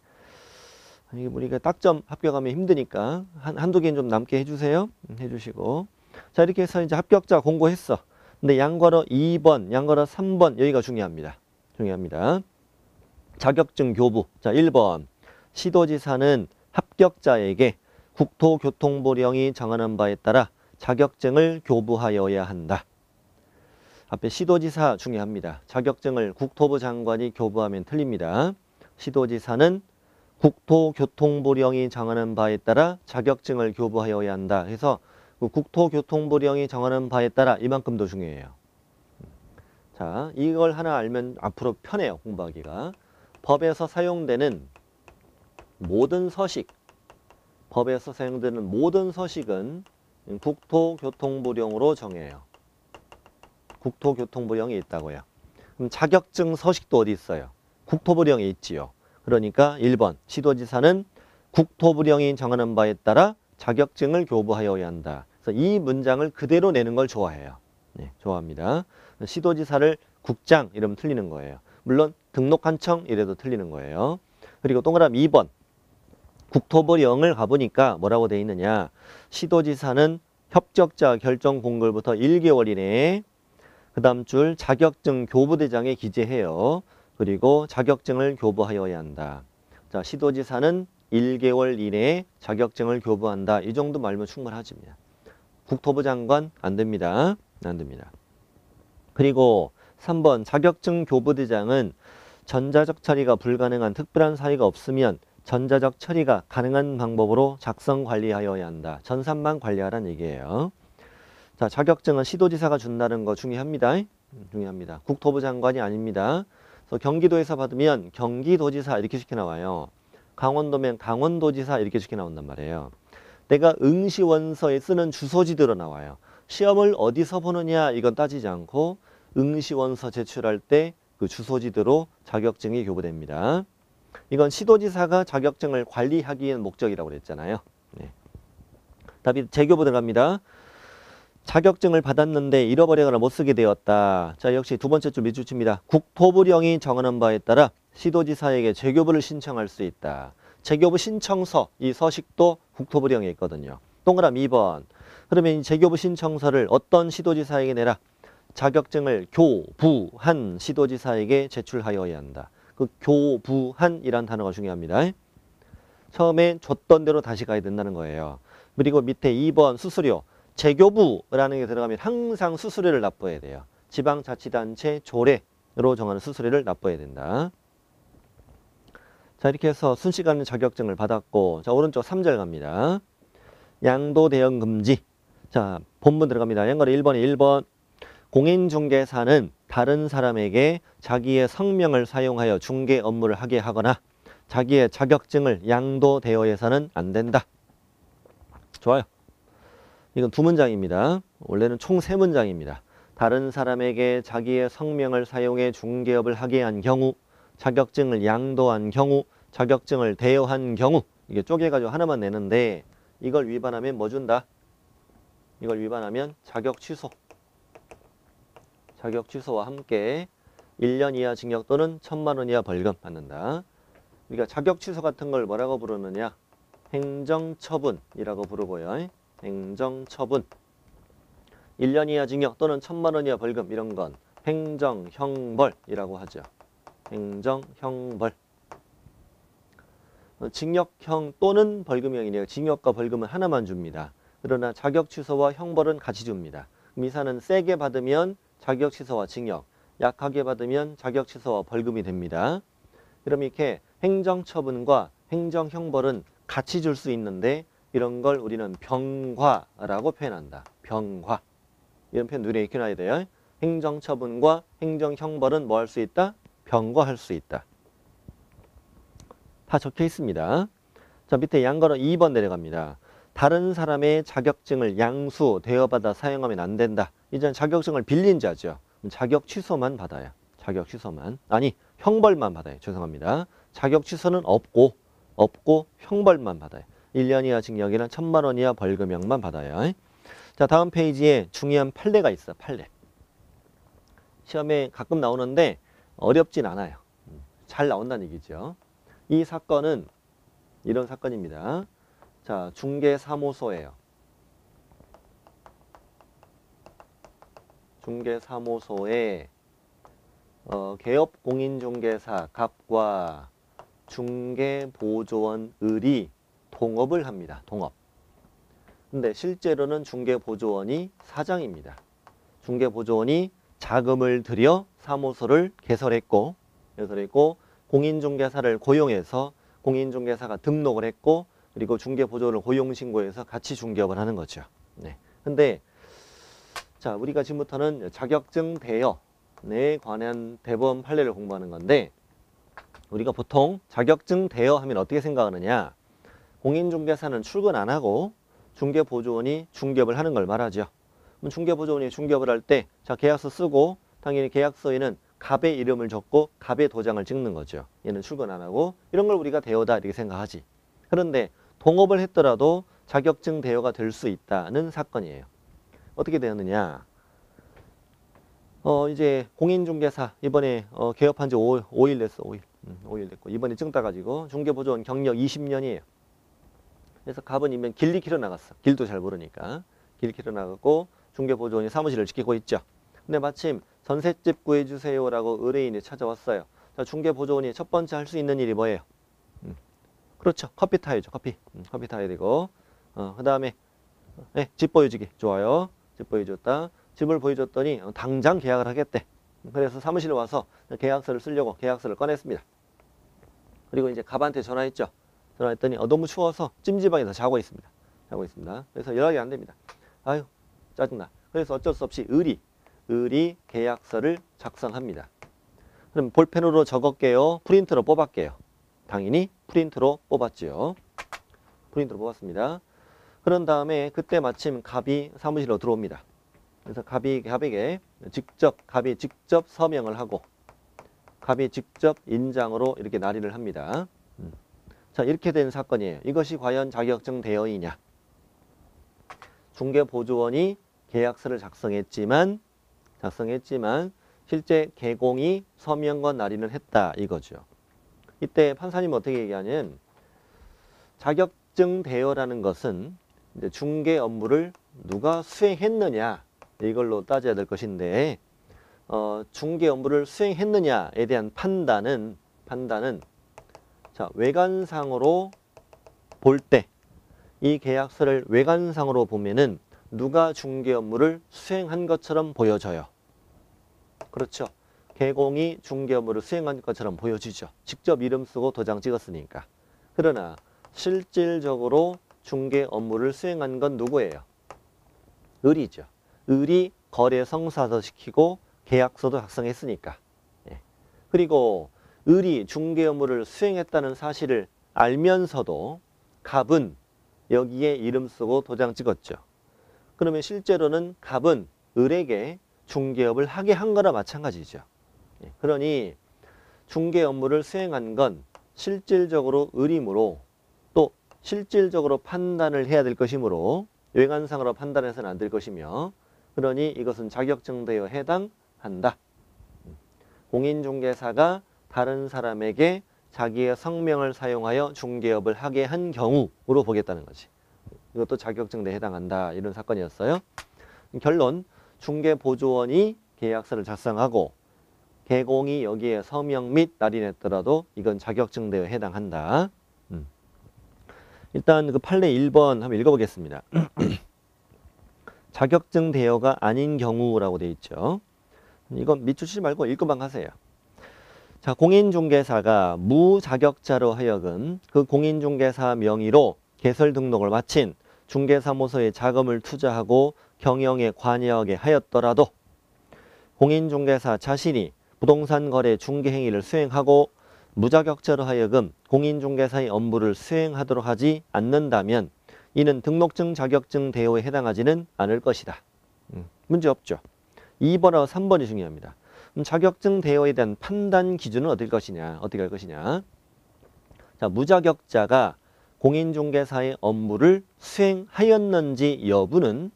우리가 딱점 합격하면 힘드니까 한두 개는 좀 남게 해주세요. 해주시고. 자, 이렇게 해서 이제 합격자 공고했어. 근데 양괄호 2번, 양괄호 3번 여기가 중요합니다. 중요합니다. 자격증 교부. 자, 1번. 시도지사는 합격자에게 국토교통부령이 정하는 바에 따라 자격증을 교부하여야 한다. 앞에 시도지사 중요합니다. 자격증을 국토부 장관이 교부하면 틀립니다. 시도지사는 국토교통부령이 정하는 바에 따라 자격증을 교부하여야 한다. 그래서 국토교통부령이 정하는 바에 따라 이만큼도 중요해요. 자, 이걸 하나 알면 앞으로 편해요. 공부하기가. 법에서 사용되는 모든 서식, 법에서 사용되는 모든 서식은 국토교통부령으로 정해요. 국토교통부령이 있다고요. 그럼 자격증 서식도 어디 있어요? 국토부령에 있지요. 그러니까 1번 시도지사는 국토부령이 정하는 바에 따라 자격증을 교부하여야 한다. 그래서 이 문장을 그대로 내는 걸 좋아해요. 네, 좋아합니다. 시도지사를 국장 이러면 틀리는 거예요. 물론 등록한청 이래도 틀리는 거예요. 그리고 동그라미 2번 국토부령을 가보니까 뭐라고 돼 있느냐. 시도지사는 협격자 결정 공고일부터 1개월 이내에 그 다음 줄 자격증 교부대장에 기재해요. 그리고 자격증을 교부하여야 한다. 자, 시도지사는 1개월 이내에 자격증을 교부한다. 이 정도 말면 충분하집니다. 국토부 장관 안 됩니다. 안 됩니다. 그리고 3번 자격증 교부대장은 전자적 처리가 불가능한 특별한 사유가 없으면 전자적 처리가 가능한 방법으로 작성 관리하여야 한다. 전산만 관리하라는 얘기예요. 자, 자격증은 시도지사가 준다는 거 중요합니다. 중요합니다. 국토부 장관이 아닙니다. 그래서 경기도에서 받으면 경기도지사 이렇게 쉽게 나와요. 강원도면 강원도지사 이렇게 쉽게 나온단 말이에요. 내가 응시원서에 쓰는 주소지대로 나와요. 시험을 어디서 보느냐 이건 따지지 않고 응시원서 제출할 때 그 주소지대로 자격증이 교부됩니다. 이건 시도지사가 자격증을 관리하기 위한 목적이라고 그랬잖아요. 네. 답이 재교부 들어갑니다. 자격증을 받았는데 잃어버리거나 못쓰게 되었다. 자, 역시 두 번째 줄 밑줄칩니다. 국토부령이 정하는 바에 따라 시도지사에게 재교부를 신청할 수 있다. 재교부 신청서, 이 서식도 국토부령에 있거든요. 동그라미 2번. 그러면 이 재교부 신청서를 어떤 시도지사에게 내라? 자격증을 교부한 시도지사에게 제출하여야 한다. 그 교부한이란 단어가 중요합니다. 처음에 줬던 대로 다시 가야 된다는 거예요. 그리고 밑에 2번 수수료. 재교부라는 게 들어가면 항상 수수료를 납부해야 돼요. 지방자치단체 조례로 정하는 수수료를 납부해야 된다. 자, 이렇게 해서 순시간에 자격증을 받았고, 자, 오른쪽 3절 갑니다. 양도 대응 금지. 자, 본문 들어갑니다. 양거리 1번에 1번. 공인중개사는 다른 사람에게 자기의 성명을 사용하여 중개 업무를 하게 하거나 자기의 자격증을 양도되어서는 안 된다. 좋아요. 이건 두 문장입니다. 원래는 총 세 문장입니다. 다른 사람에게 자기의 성명을 사용해 중개업을 하게 한 경우, 자격증을 양도한 경우, 자격증을 대여한 경우, 이게 쪼개가지고 하나만 내는데 이걸 위반하면 뭐 준다? 이걸 위반하면 자격 취소. 자격 취소와 함께 1년 이하 징역 또는 1,000만 원 이하 벌금 받는다. 우리가 자격 취소 같은 걸 뭐라고 부르느냐? 행정처분이라고 부르고요. 행정처분. 1년 이하 징역 또는 1,000만 원 이하 벌금 이런 건 행정형벌이라고 하죠. 행정형벌. 징역형 또는 벌금형이네요. 징역과 벌금은 하나만 줍니다. 그러나 자격 취소와 형벌은 같이 줍니다. 미사는 세게 받으면 자격 취소와 징역, 약하게 받으면 자격 취소와 벌금이 됩니다. 그럼 이렇게 행정처분과 행정형벌은 같이 줄 수 있는데 이런 걸 우리는 병과라고 표현한다. 병과. 이런 표현 눈에 익혀놔야 돼요. 행정처분과 행정형벌은 뭐 할 수 있다? 병과할 수 있다. 다 적혀 있습니다. 자, 밑에 양거로 2번 내려갑니다. 다른 사람의 자격증을 양수, 대여받아 사용하면 안 된다. 이제는 자격증을 빌린 자죠. 자격 취소만 받아요. 자격 취소만. 아니, 형벌만 받아요. 죄송합니다. 자격 취소는 없고 형벌만 받아요. 1년 이하 징역이나 1,000만 원 이하 벌금형만 받아요. 자, 다음 페이지에 중요한 판례가 있어. 판례. 시험에 가끔 나오는데 어렵진 않아요. 잘 나온다는 얘기죠. 이 사건은 이런 사건입니다. 자, 중개사무소예요. 중개사무소에 개업공인중개사 갑과 중개보조원 을이 동업을 합니다. 동업. 근데 실제로는 중개보조원이 사장입니다. 중개보조원이 자금을 들여 사무소를 개설했고 공인중개사를 고용해서 공인중개사가 등록을 했고 그리고 중개보조원을 고용신고해서 같이 중개업을 하는 거죠. 네. 근데 자, 우리가 지금부터는 자격증 대여에 관한 대법원 판례를 공부하는 건데 우리가 보통 자격증 대여 하면 어떻게 생각하느냐. 공인중개사는 출근 안 하고 중개보조원이 중개업을 하는 걸 말하죠. 그럼 중개보조원이 중개업을 할 때 자, 계약서 쓰고 당연히 계약서에는 갑의 이름을 적고 갑의 도장을 찍는 거죠. 얘는 출근 안 하고 이런 걸 우리가 대여다 이렇게 생각하지. 그런데 동업을 했더라도 자격증 대여가 될 수 있다는 사건이에요. 어떻게 되었느냐. 이제 공인중개사 이번에 개업한 지 5일 됐어. 5일 됐고 이번에 증 따가지고 중개보조원 경력 20년이에요. 그래서 갑은 이면 길리 키러 나갔어. 길도 잘 모르니까. 길 키러 나갔고 중개보조원이 사무실을 지키고 있죠. 근데 마침 전셋집 구해주세요라고 의뢰인이 찾아왔어요. 자, 중개보조원이 첫 번째 할 수 있는 일이 뭐예요? 그렇죠. 커피 타야죠. 커피 타야 되고 그 다음에 네, 집 보여주기. 좋아요. 집 보여줬다. 집을 보여줬더니 당장 계약을 하겠대. 그래서 사무실에 와서 계약서를 쓰려고 계약서를 꺼냈습니다. 그리고 이제 갑한테 전화했죠. 전화했더니 너무 추워서 찜질방에서 자고 있습니다. 그래서 연락이 안 됩니다. 아유 짜증나. 그래서 어쩔 수 없이 을이 계약서를 작성합니다. 그럼 볼펜으로 적을게요. 프린트로 뽑을게요. 당연히 프린트로 뽑았죠. 프린트로 뽑았습니다. 그런 다음에 그때 마침 갑이 사무실로 들어옵니다. 그래서 갑이 직접 서명을 하고 갑이 직접 인장으로 이렇게 날인을 합니다. 자, 이렇게 된 사건이에요. 이것이 과연 자격증 대여이냐? 중개보조원이 계약서를 작성했지만 실제 개공이 서명과 날인을 했다 이거죠. 이때 판사님은 어떻게 얘기하냐면 자격증 대여라는 것은 이제 중개 업무를 누가 수행했느냐 이걸로 따져야 될 것인데 중개 업무를 수행했느냐에 대한 판단은 자, 외관상으로 볼 때 이 계약서를 외관상으로 보면은 누가 중개 업무를 수행한 것처럼 보여져요. 그렇죠. 개공이 중개 업무를 수행한 것처럼 보여지죠. 직접 이름 쓰고 도장 찍었으니까. 그러나 실질적으로 중개 업무를 수행한 건 누구예요? 을이죠. 을이 거래 성사도 시키고 계약서도 작성했으니까. 예. 그리고 을이 중개 업무를 수행했다는 사실을 알면서도 갑은 여기에 이름 쓰고 도장 찍었죠. 그러면 실제로는 갑은 을에게 중개업을 하게 한 거나 마찬가지죠. 예. 그러니 중개 업무를 수행한 건 실질적으로 을이므로 또 실질적으로 판단을 해야 될 것이므로 외관상으로 판단해서는 안 될 것이며 그러니 이것은 자격증 대여에 해당한다. 공인중개사가 다른 사람에게 자기의 성명을 사용하여 중개업을 하게 한 경우로 보겠다는 거지. 이것도 자격증 대여에 해당한다. 이런 사건이었어요. 결론, 중개보조원이 계약서를 작성하고 개공이 여기에 서명 및 날인했더라도 이건 자격증 대여에 해당한다. 일단 그 판례 1번 한번 읽어보겠습니다. 자격증 대여가 아닌 경우라고 되어 있죠. 이건 밑줄 말고 읽고만 하세요. 자, 공인중개사가 무자격자로 하여금 그 공인중개사 명의로 개설 등록을 마친 중개사무소에 자금을 투자하고 경영에 관여하게 하였더라도 공인중개사 자신이 부동산 거래 중개 행위를 수행하고 무자격자로 하여금 공인중개사의 업무를 수행하도록 하지 않는다면 이는 등록증 자격증 대여에 해당하지는 않을 것이다. 문제 없죠. 2번하고 3번이 중요합니다. 그럼 자격증 대여에 대한 판단 기준은 어떨 것이냐? 어떻게 할 것이냐? 자, 무자격자가 공인중개사의 업무를 수행하였는지 여부는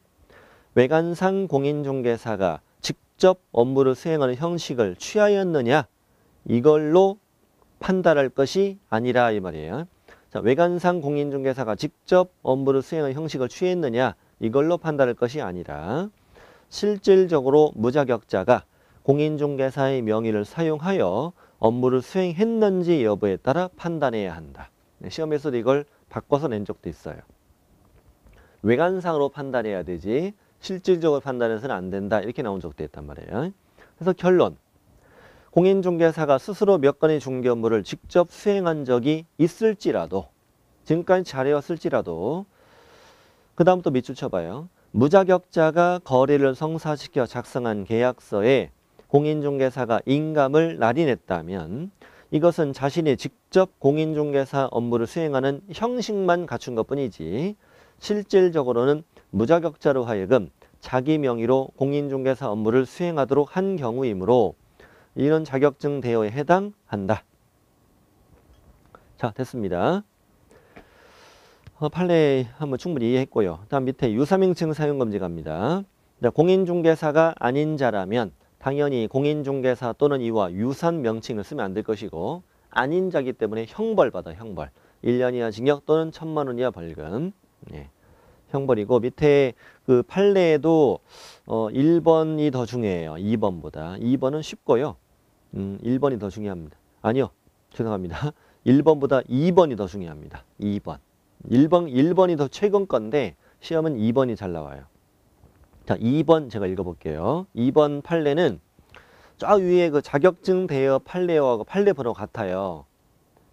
외관상 공인중개사가 직접 업무를 수행하는 형식을 취하였느냐 이걸로 판단할 것이 아니라 이 말이에요. 자, 외관상 공인중개사가 직접 업무를 수행하는 형식을 취했느냐 이걸로 판단할 것이 아니라 실질적으로 무자격자가 공인중개사의 명의를 사용하여 업무를 수행했는지 여부에 따라 판단해야 한다. 시험에서도 이걸 바꿔서 낸 적도 있어요. 외관상으로 판단해야 되지 실질적으로 판단해서는 안 된다. 이렇게 나온 적도 있단 말이에요. 그래서 결론. 공인중개사가 스스로 몇 건의 중개 업무를 직접 수행한 적이 있을지라도 지금까지 잘해왔을지라도 그 다음 또 밑줄 쳐봐요. 무자격자가 거래를 성사시켜 작성한 계약서에 공인중개사가 인감을 날인했다면 이것은 자신이 직접 공인중개사 업무를 수행하는 형식만 갖춘 것뿐이지 실질적으로는 무자격자로 하여금 자기 명의로 공인중개사 업무를 수행하도록 한 경우이므로 이런 자격증 대여에 해당한다. 자, 됐습니다. 판례 한번 충분히 이해했고요. 다음 밑에 유사명칭 사용금지 갑니다. 공인중개사가 아닌 자라면 당연히 공인중개사 또는 이와 유사한 명칭을 쓰면 안 될 것이고 아닌 자기 때문에 형벌받아 형벌. 1년 이하 징역 또는 1,000만 원 이하 벌금. 예, 형벌이고 밑에 그 판례에도 1번이 더 중요해요. 2번보다. 2번은 쉽고요. 1번이 더 중요합니다. 아니요. 죄송합니다. 1번보다 2번이 더 중요합니다. 2번. 1번이 더 최근 건데 시험은 2번이 잘 나와요. 자, 2번 제가 읽어볼게요. 2번 판례는 저 위에 그 자격증 대여 판례하고 판례 번호 같아요.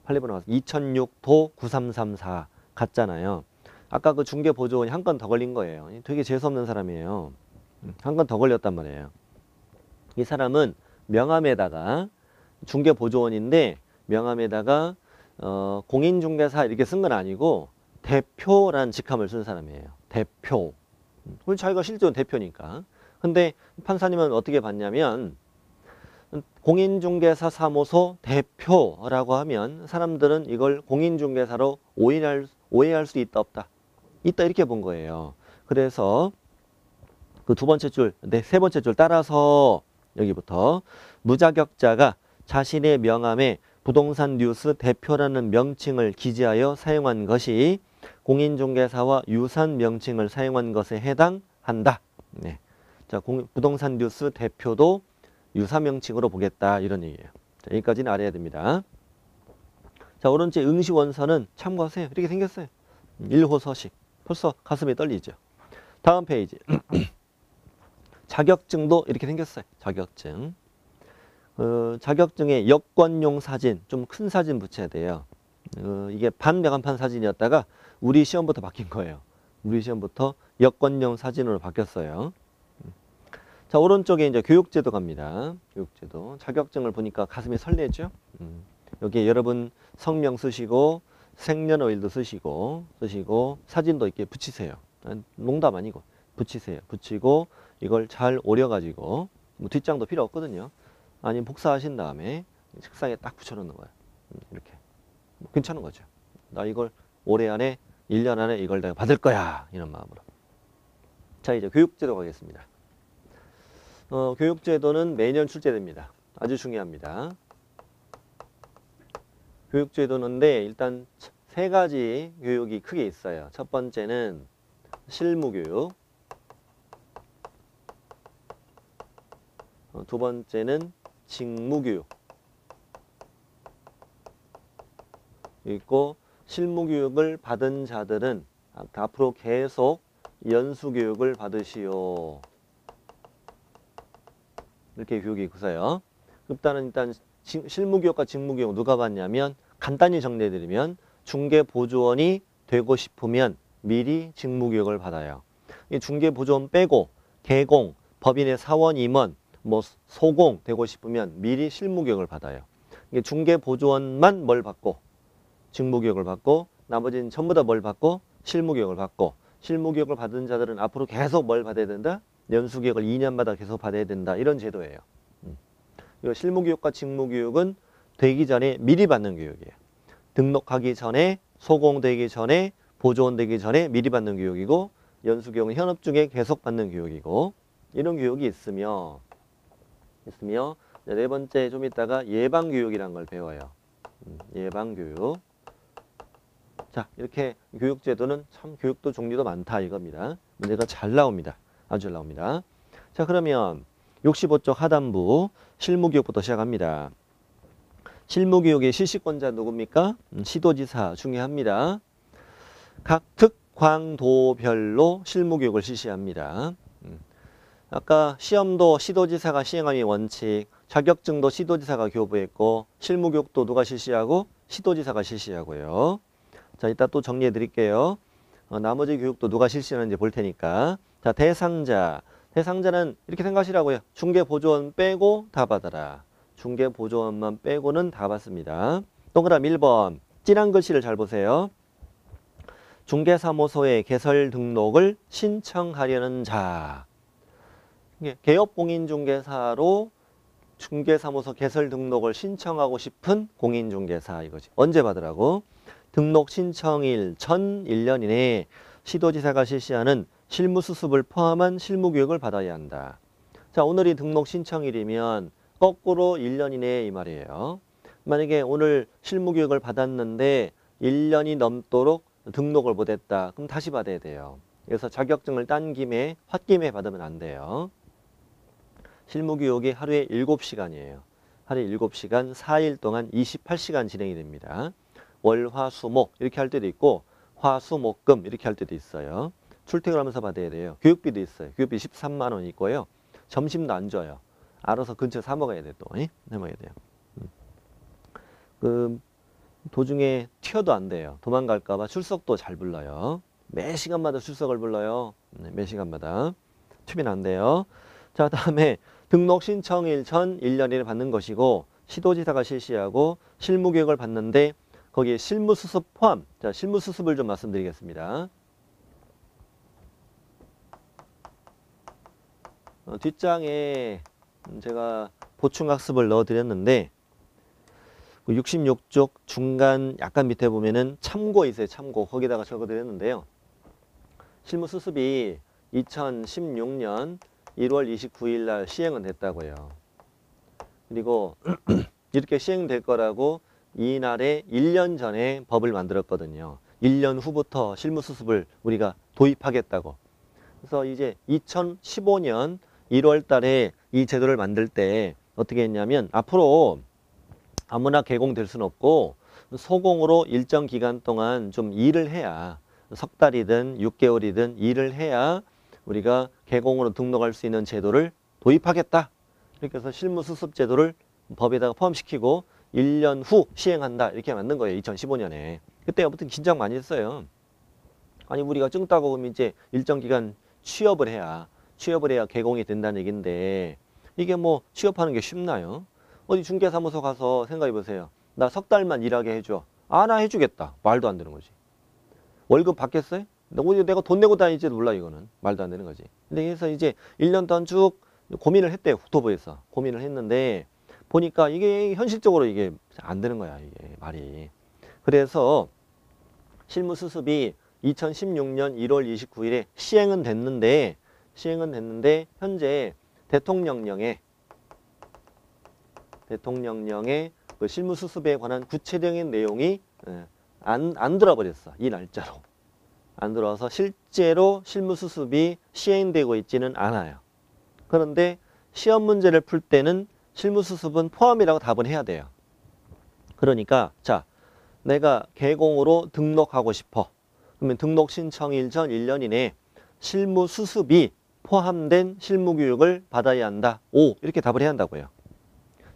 판례 번호 2006도 9334 같잖아요. 아까 그 중개보조원이 한 건 더 걸린 거예요. 되게 재수없는 사람이에요. 한 건 더 걸렸단 말이에요. 이 사람은 명함에다가 중개보조원인데 명함에다가 공인중개사 이렇게 쓴 건 아니고 대표라는 직함을 쓴 사람이에요. 대표. 자기가 실제로 대표니까. 근데 판사님은 어떻게 봤냐면 공인중개사 사무소 대표라고 하면 사람들은 이걸 공인중개사로 오해할 수 있다 없다. 있다 이렇게 본 거예요. 그래서 그 두 번째 줄, 세 번째 줄 따라서 여기부터 무자격자가 자신의 명함에 부동산 뉴스 대표라는 명칭을 기재하여 사용한 것이 공인중개사와 유사한 명칭을 사용한 것에 해당한다. 네. 자, 부동산 뉴스 대표도 유사 명칭으로 보겠다 이런 얘기예요. 자, 여기까지는 알아야 됩니다. 자, 오른쪽 응시원서는 참고하세요. 이렇게 생겼어요. 1호서식. 벌써 가슴이 떨리죠. 다음 페이지. 자격증도 이렇게 생겼어요. 자격증. 자격증에 여권용 사진, 좀 큰 사진 붙여야 돼요. 이게 반명함판 사진이었다가 우리 시험부터 바뀐 거예요. 우리 시험부터 여권용 사진으로 바뀌었어요. 자, 오른쪽에 이제 교육제도 갑니다. 교육제도. 자격증을 보니까 가슴이 설레죠? 여기에 여러분 성명 쓰시고 생년월일도 쓰시고 사진도 이렇게 붙이세요. 농담 아니고 붙이세요. 붙이고 이걸 잘 오려가지고 뭐 뒷장도 필요 없거든요. 아니면 복사하신 다음에 책상에 딱 붙여놓는 거예요. 이렇게. 괜찮은 거죠. 나 이걸 올해 안에 1년 안에 이걸 내가 받을 거야. 이런 마음으로. 자, 이제 교육제도 가겠습니다. 교육제도는 매년 출제됩니다. 아주 중요합니다. 교육제도인데 일단 세 가지 교육이 크게 있어요. 첫 번째는 실무교육, 두 번째는 직무교육 있고 실무교육을 받은 자들은 앞으로 계속 연수교육을 받으시오. 이렇게 교육이 있어요. 일단 실무교육과 직무교육 누가 받냐면 간단히 정리해드리면 중개보조원이 되고 싶으면 미리 직무교육을 받아요. 이 중개보조원 빼고 개공, 법인의 사원, 임원, 뭐 소공 되고 싶으면 미리 실무교육을 받아요. 이게 중개보조원만 뭘 받고 직무교육을 받고 나머지는 전부 다 뭘 받고 실무교육을 받고 실무교육을 받은 자들은 앞으로 계속 뭘 받아야 된다? 연수교육을 2년마다 계속 받아야 된다. 이런 제도예요. 이거 실무교육과 직무교육은 되기 전에 미리 받는 교육이에요. 등록하기 전에, 소공되기 전에, 보조원되기 전에 미리 받는 교육이고, 연수교육은 현업 중에 계속 받는 교육이고, 이런 교육이 있으며 네 번째 좀 이따가 예방교육이라는 걸 배워요. 예방교육. 자, 이렇게 교육제도는 참 교육도 종류도 많다 이겁니다. 문제가 잘 나옵니다. 아주 잘 나옵니다. 자, 그러면 65쪽 하단부 실무교육부터 시작합니다. 실무교육의 실시권자 누굽니까? 시도지사 중요합니다. 각 특광도별로 실무교육을 실시합니다. 아까 시험도 시도지사가 시행함이 원칙, 자격증도 시도지사가 교부했고, 실무교육도 누가 실시하고? 시도지사가 실시하고요. 자, 이따 또 정리해 드릴게요. 나머지 교육도 누가 실시하는지 볼 테니까. 자, 대상자는 이렇게 생각하시라고요. 중개보조원 빼고 다 받아라. 중개보조원만 빼고는 다 받습니다. 동그라미 1번. 진한 글씨를 잘 보세요. 중개사무소에 개설 등록을 신청하려는 자. 개업공인중개사로 중개사무소 개설 등록을 신청하고 싶은 공인중개사 이거지. 언제 받으라고? 등록 신청일 전 1년 이내에 시도지사가 실시하는 실무수습을 포함한 실무교육을 받아야 한다. 자, 오늘이 등록 신청일이면 거꾸로 1년 이내에 이 말이에요. 만약에 오늘 실무교육을 받았는데 1년이 넘도록 등록을 못했다. 그럼 다시 받아야 돼요. 그래서 자격증을 딴 김에 홧김에 받으면 안 돼요. 실무교육이 하루에 7시간이에요. 하루에 7시간 4일 동안 28시간 진행이 됩니다. 월, 화, 수, 목 이렇게 할 때도 있고 화, 수, 목, 금 이렇게 할 때도 있어요. 출퇴근하면서 받아야 돼요. 교육비도 있어요. 교육비 13만 원 있고요. 점심도 안 줘요. 알아서 근처 사 먹어야 돼. 또 사 먹어야 돼요. 그 도중에 튀어도 안 돼요. 도망갈까 봐 출석도 잘 불러요. 매 시간마다 출석을 불러요. 매 시간마다. 튀면 안 돼요. 자, 다음에 등록 신청일 전 1년을 받는 것이고 시도지사가 실시하고 실무교육을 받는데 거기에 실무수습 포함. 자, 실무수습을 좀 말씀드리겠습니다. 뒷장에 제가 보충학습을 넣어드렸는데 66쪽 중간 약간 밑에 보면은 참고 있어요. 참고. 거기다가 적어드렸는데요. 실무수습이 2016년 1월 29일 날 시행은 됐다고요. 그리고 이렇게 시행될 거라고 이날에 1년 전에 법을 만들었거든요. 1년 후부터 실무수습을 우리가 도입하겠다고. 그래서 이제 2015년 1월 달에 이 제도를 만들 때 어떻게 했냐면 앞으로 아무나 개공될 수는 없고 소공으로 일정 기간 동안 좀 일을 해야 석 달이든 6개월이든 일을 해야 우리가 개공으로 등록할 수 있는 제도를 도입하겠다. 이렇게 해서 실무수습 제도를 법에다가 포함시키고 1년 후 시행한다. 이렇게 만든 거예요. 2015년에. 그때 아무튼 긴장 많이 했어요. 아니 우리가 증 따고 그러면 이제 일정 기간 취업을 해야 개공이 된다는 얘기인데 이게 뭐 취업하는 게 쉽나요? 어디 중개사무소 가서 생각해 보세요. 나 석 달만 일하게 해줘. 아, 나 해주겠다. 말도 안 되는 거지. 월급 받겠어요? 내가 돈 내고 다니지도 몰라 이거는. 말도 안 되는 거지. 근데 그래서 이제 1년 동안 쭉 고민을 했대요. 국토부에서. 고민을 했는데 보니까 이게 현실적으로 이게 안 되는 거야. 이게 말이. 그래서 실무수습이 2016년 1월 29일에 시행은 됐는데 현재 대통령령에 그 실무수습에 관한 구체적인 내용이 안 들어버렸어. 이 날짜로. 안 들어와서 실제로 실무수습이 시행되고 있지는 않아요. 그런데 시험 문제를 풀 때는 실무수습은 포함이라고 답은 해야 돼요. 그러니까 자, 내가 개공으로 등록하고 싶어. 그러면 등록 신청일 전 1년 이내에 실무수습이 포함된 실무교육을 받아야 한다. 오, 이렇게 답을 해야 한다고요.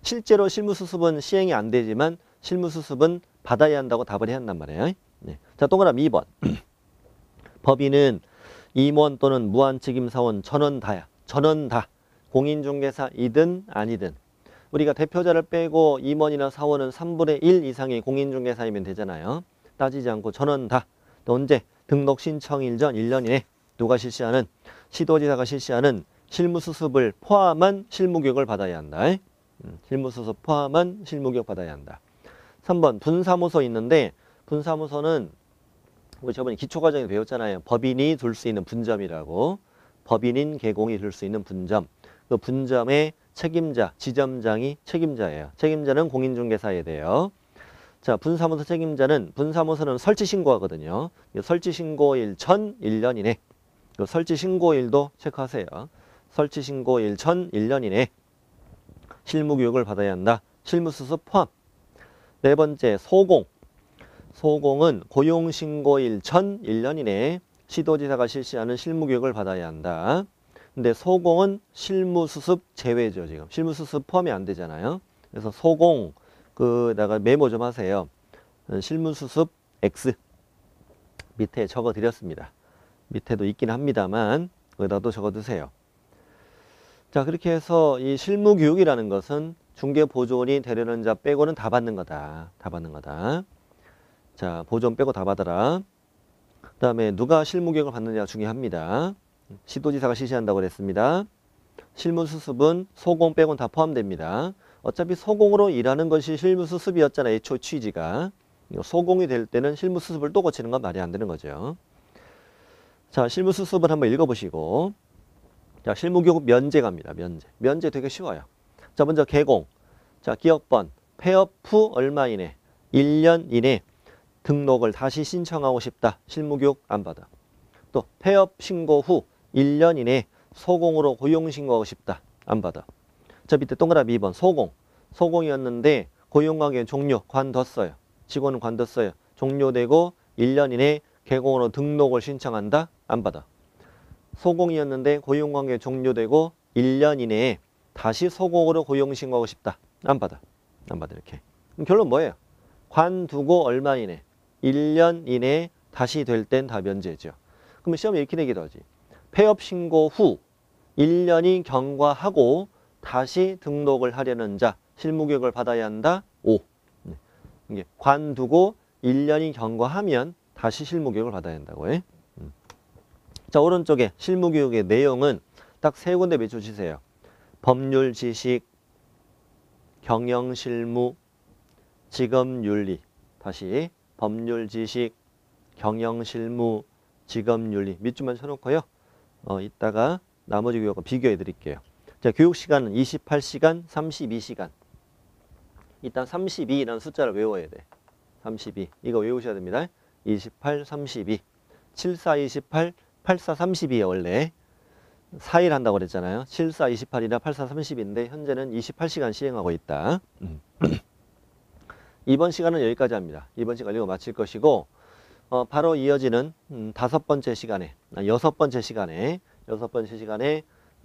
실제로 실무수습은 시행이 안 되지만 실무수습은 받아야 한다고 답을 해야 한단 말이에요. 네. 자, 동그라미 2번. 법인은 임원 또는 무한책임사원 전원 다야. 전원 다. 공인중개사이든 아니든. 우리가 대표자를 빼고 임원이나 사원은 3분의 1 이상의 공인중개사이면 되잖아요. 따지지 않고 전원 다. 또 언제? 등록 신청일 전 1년 이내 누가 실시하는? 시도지사가 실시하는 실무수습을 포함한 실무교육을 받아야 한다. 실무수습 포함한 실무교육 받아야 한다. 3번 분사무소 있는데 분사무소는 우리 저번에 기초과정에 배웠잖아요. 법인이 둘 수 있는 분점이라고. 법인인 개공이 둘 수 있는 분점. 그 분점의 책임자, 지점장이 책임자예요. 책임자는 공인중개사에 돼요. 자, 분사무소 책임자는 분사무소는 설치 신고하거든요. 설치 신고일 전 1년 이내. 설치 신고일도 체크하세요. 설치 신고일 전 1년 이내 실무교육을 받아야 한다. 실무수습 포함. 네 번째 소공. 소공은 고용신고일 전 1년 이내에 시도지사가 실시하는 실무교육을 받아야 한다. 근데 소공은 실무수습 제외죠. 지금 실무수습 포함이 안 되잖아요. 그래서 소공 그다가 메모 좀 하세요. 실무수습 X 밑에 적어 드렸습니다. 밑에도 있긴 합니다만 거기다도 적어 두세요. 자, 그렇게 해서 이 실무교육이라는 것은 중개보조원이 되려는 자 빼고는 다 받는 거다. 다 받는 거다. 자, 보조원 빼고 다 받아라. 그 다음에 누가 실무교육을 받느냐가 중요합니다. 시도지사가 실시한다고 그랬습니다. 실무수습은 소공 빼고는 다 포함됩니다. 어차피 소공으로 일하는 것이 실무수습이었잖아요. 애초 취지가. 소공이 될 때는 실무수습을 또 고치는 건 말이 안 되는 거죠. 자, 실무수습을 한번 읽어보시고. 자, 실무교육 면제 갑니다. 면제. 면제 되게 쉬워요. 자, 먼저 개공. 자, 기업번. 폐업 후 얼마 이내? 1년 이내 등록을 다시 신청하고 싶다. 실무교육 안 받아. 또 폐업 신고 후 1년 이내 소공으로 고용신고하고 싶다. 안 받아. 저 밑에 동그라미 2번 소공. 소공이었는데 고용관계 종료 관뒀어요. 직원은 관뒀어요. 종료되고 1년 이내 개공으로 등록을 신청한다. 안 받아. 소공이었는데 고용관계 종료되고 1년 이내에 다시 소공으로 고용신고하고 싶다. 안 받아. 안 받아. 이렇게. 그럼 결론 뭐예요? 관두고 얼마 이내? 1년 이내에 다시 될 땐 다 면제죠. 그러면 시험에 이렇게 되기도 하지. 폐업 신고 후 1년이 경과하고 다시 등록을 하려는 자 실무교육을 받아야 한다. 5. 이게 관두고 1년이 경과하면 다시 실무교육을 받아야 한다고 해. 자, 오른쪽에 실무교육의 내용은 딱 세 군데 외쳐주세요. 법률 지식, 경영실무, 직업윤리. 다시 법률 지식, 경영실무, 직업윤리 밑줄만 쳐놓고요. 이따가 나머지 교육과 비교해 드릴게요. 자, 교육 시간은 28시간, 32시간. 일단 32라는 숫자를 외워야 돼. 32. 이거 외우셔야 됩니다. 28, 32. 74, 28, 84, 32에 원래 4일 한다고 그랬잖아요. 74, 28이나 84, 30인데 현재는 28시간 시행하고 있다. 이번 시간은 여기까지 합니다. 이번 시간 이거 마칠 것이고 바로 이어지는 여섯 번째 시간에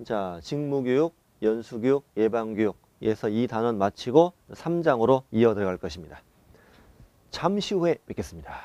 자, 직무교육, 연수교육, 예방교육에서 이 단원 마치고 3장으로 이어 들어갈 것입니다. 잠시 후에 뵙겠습니다.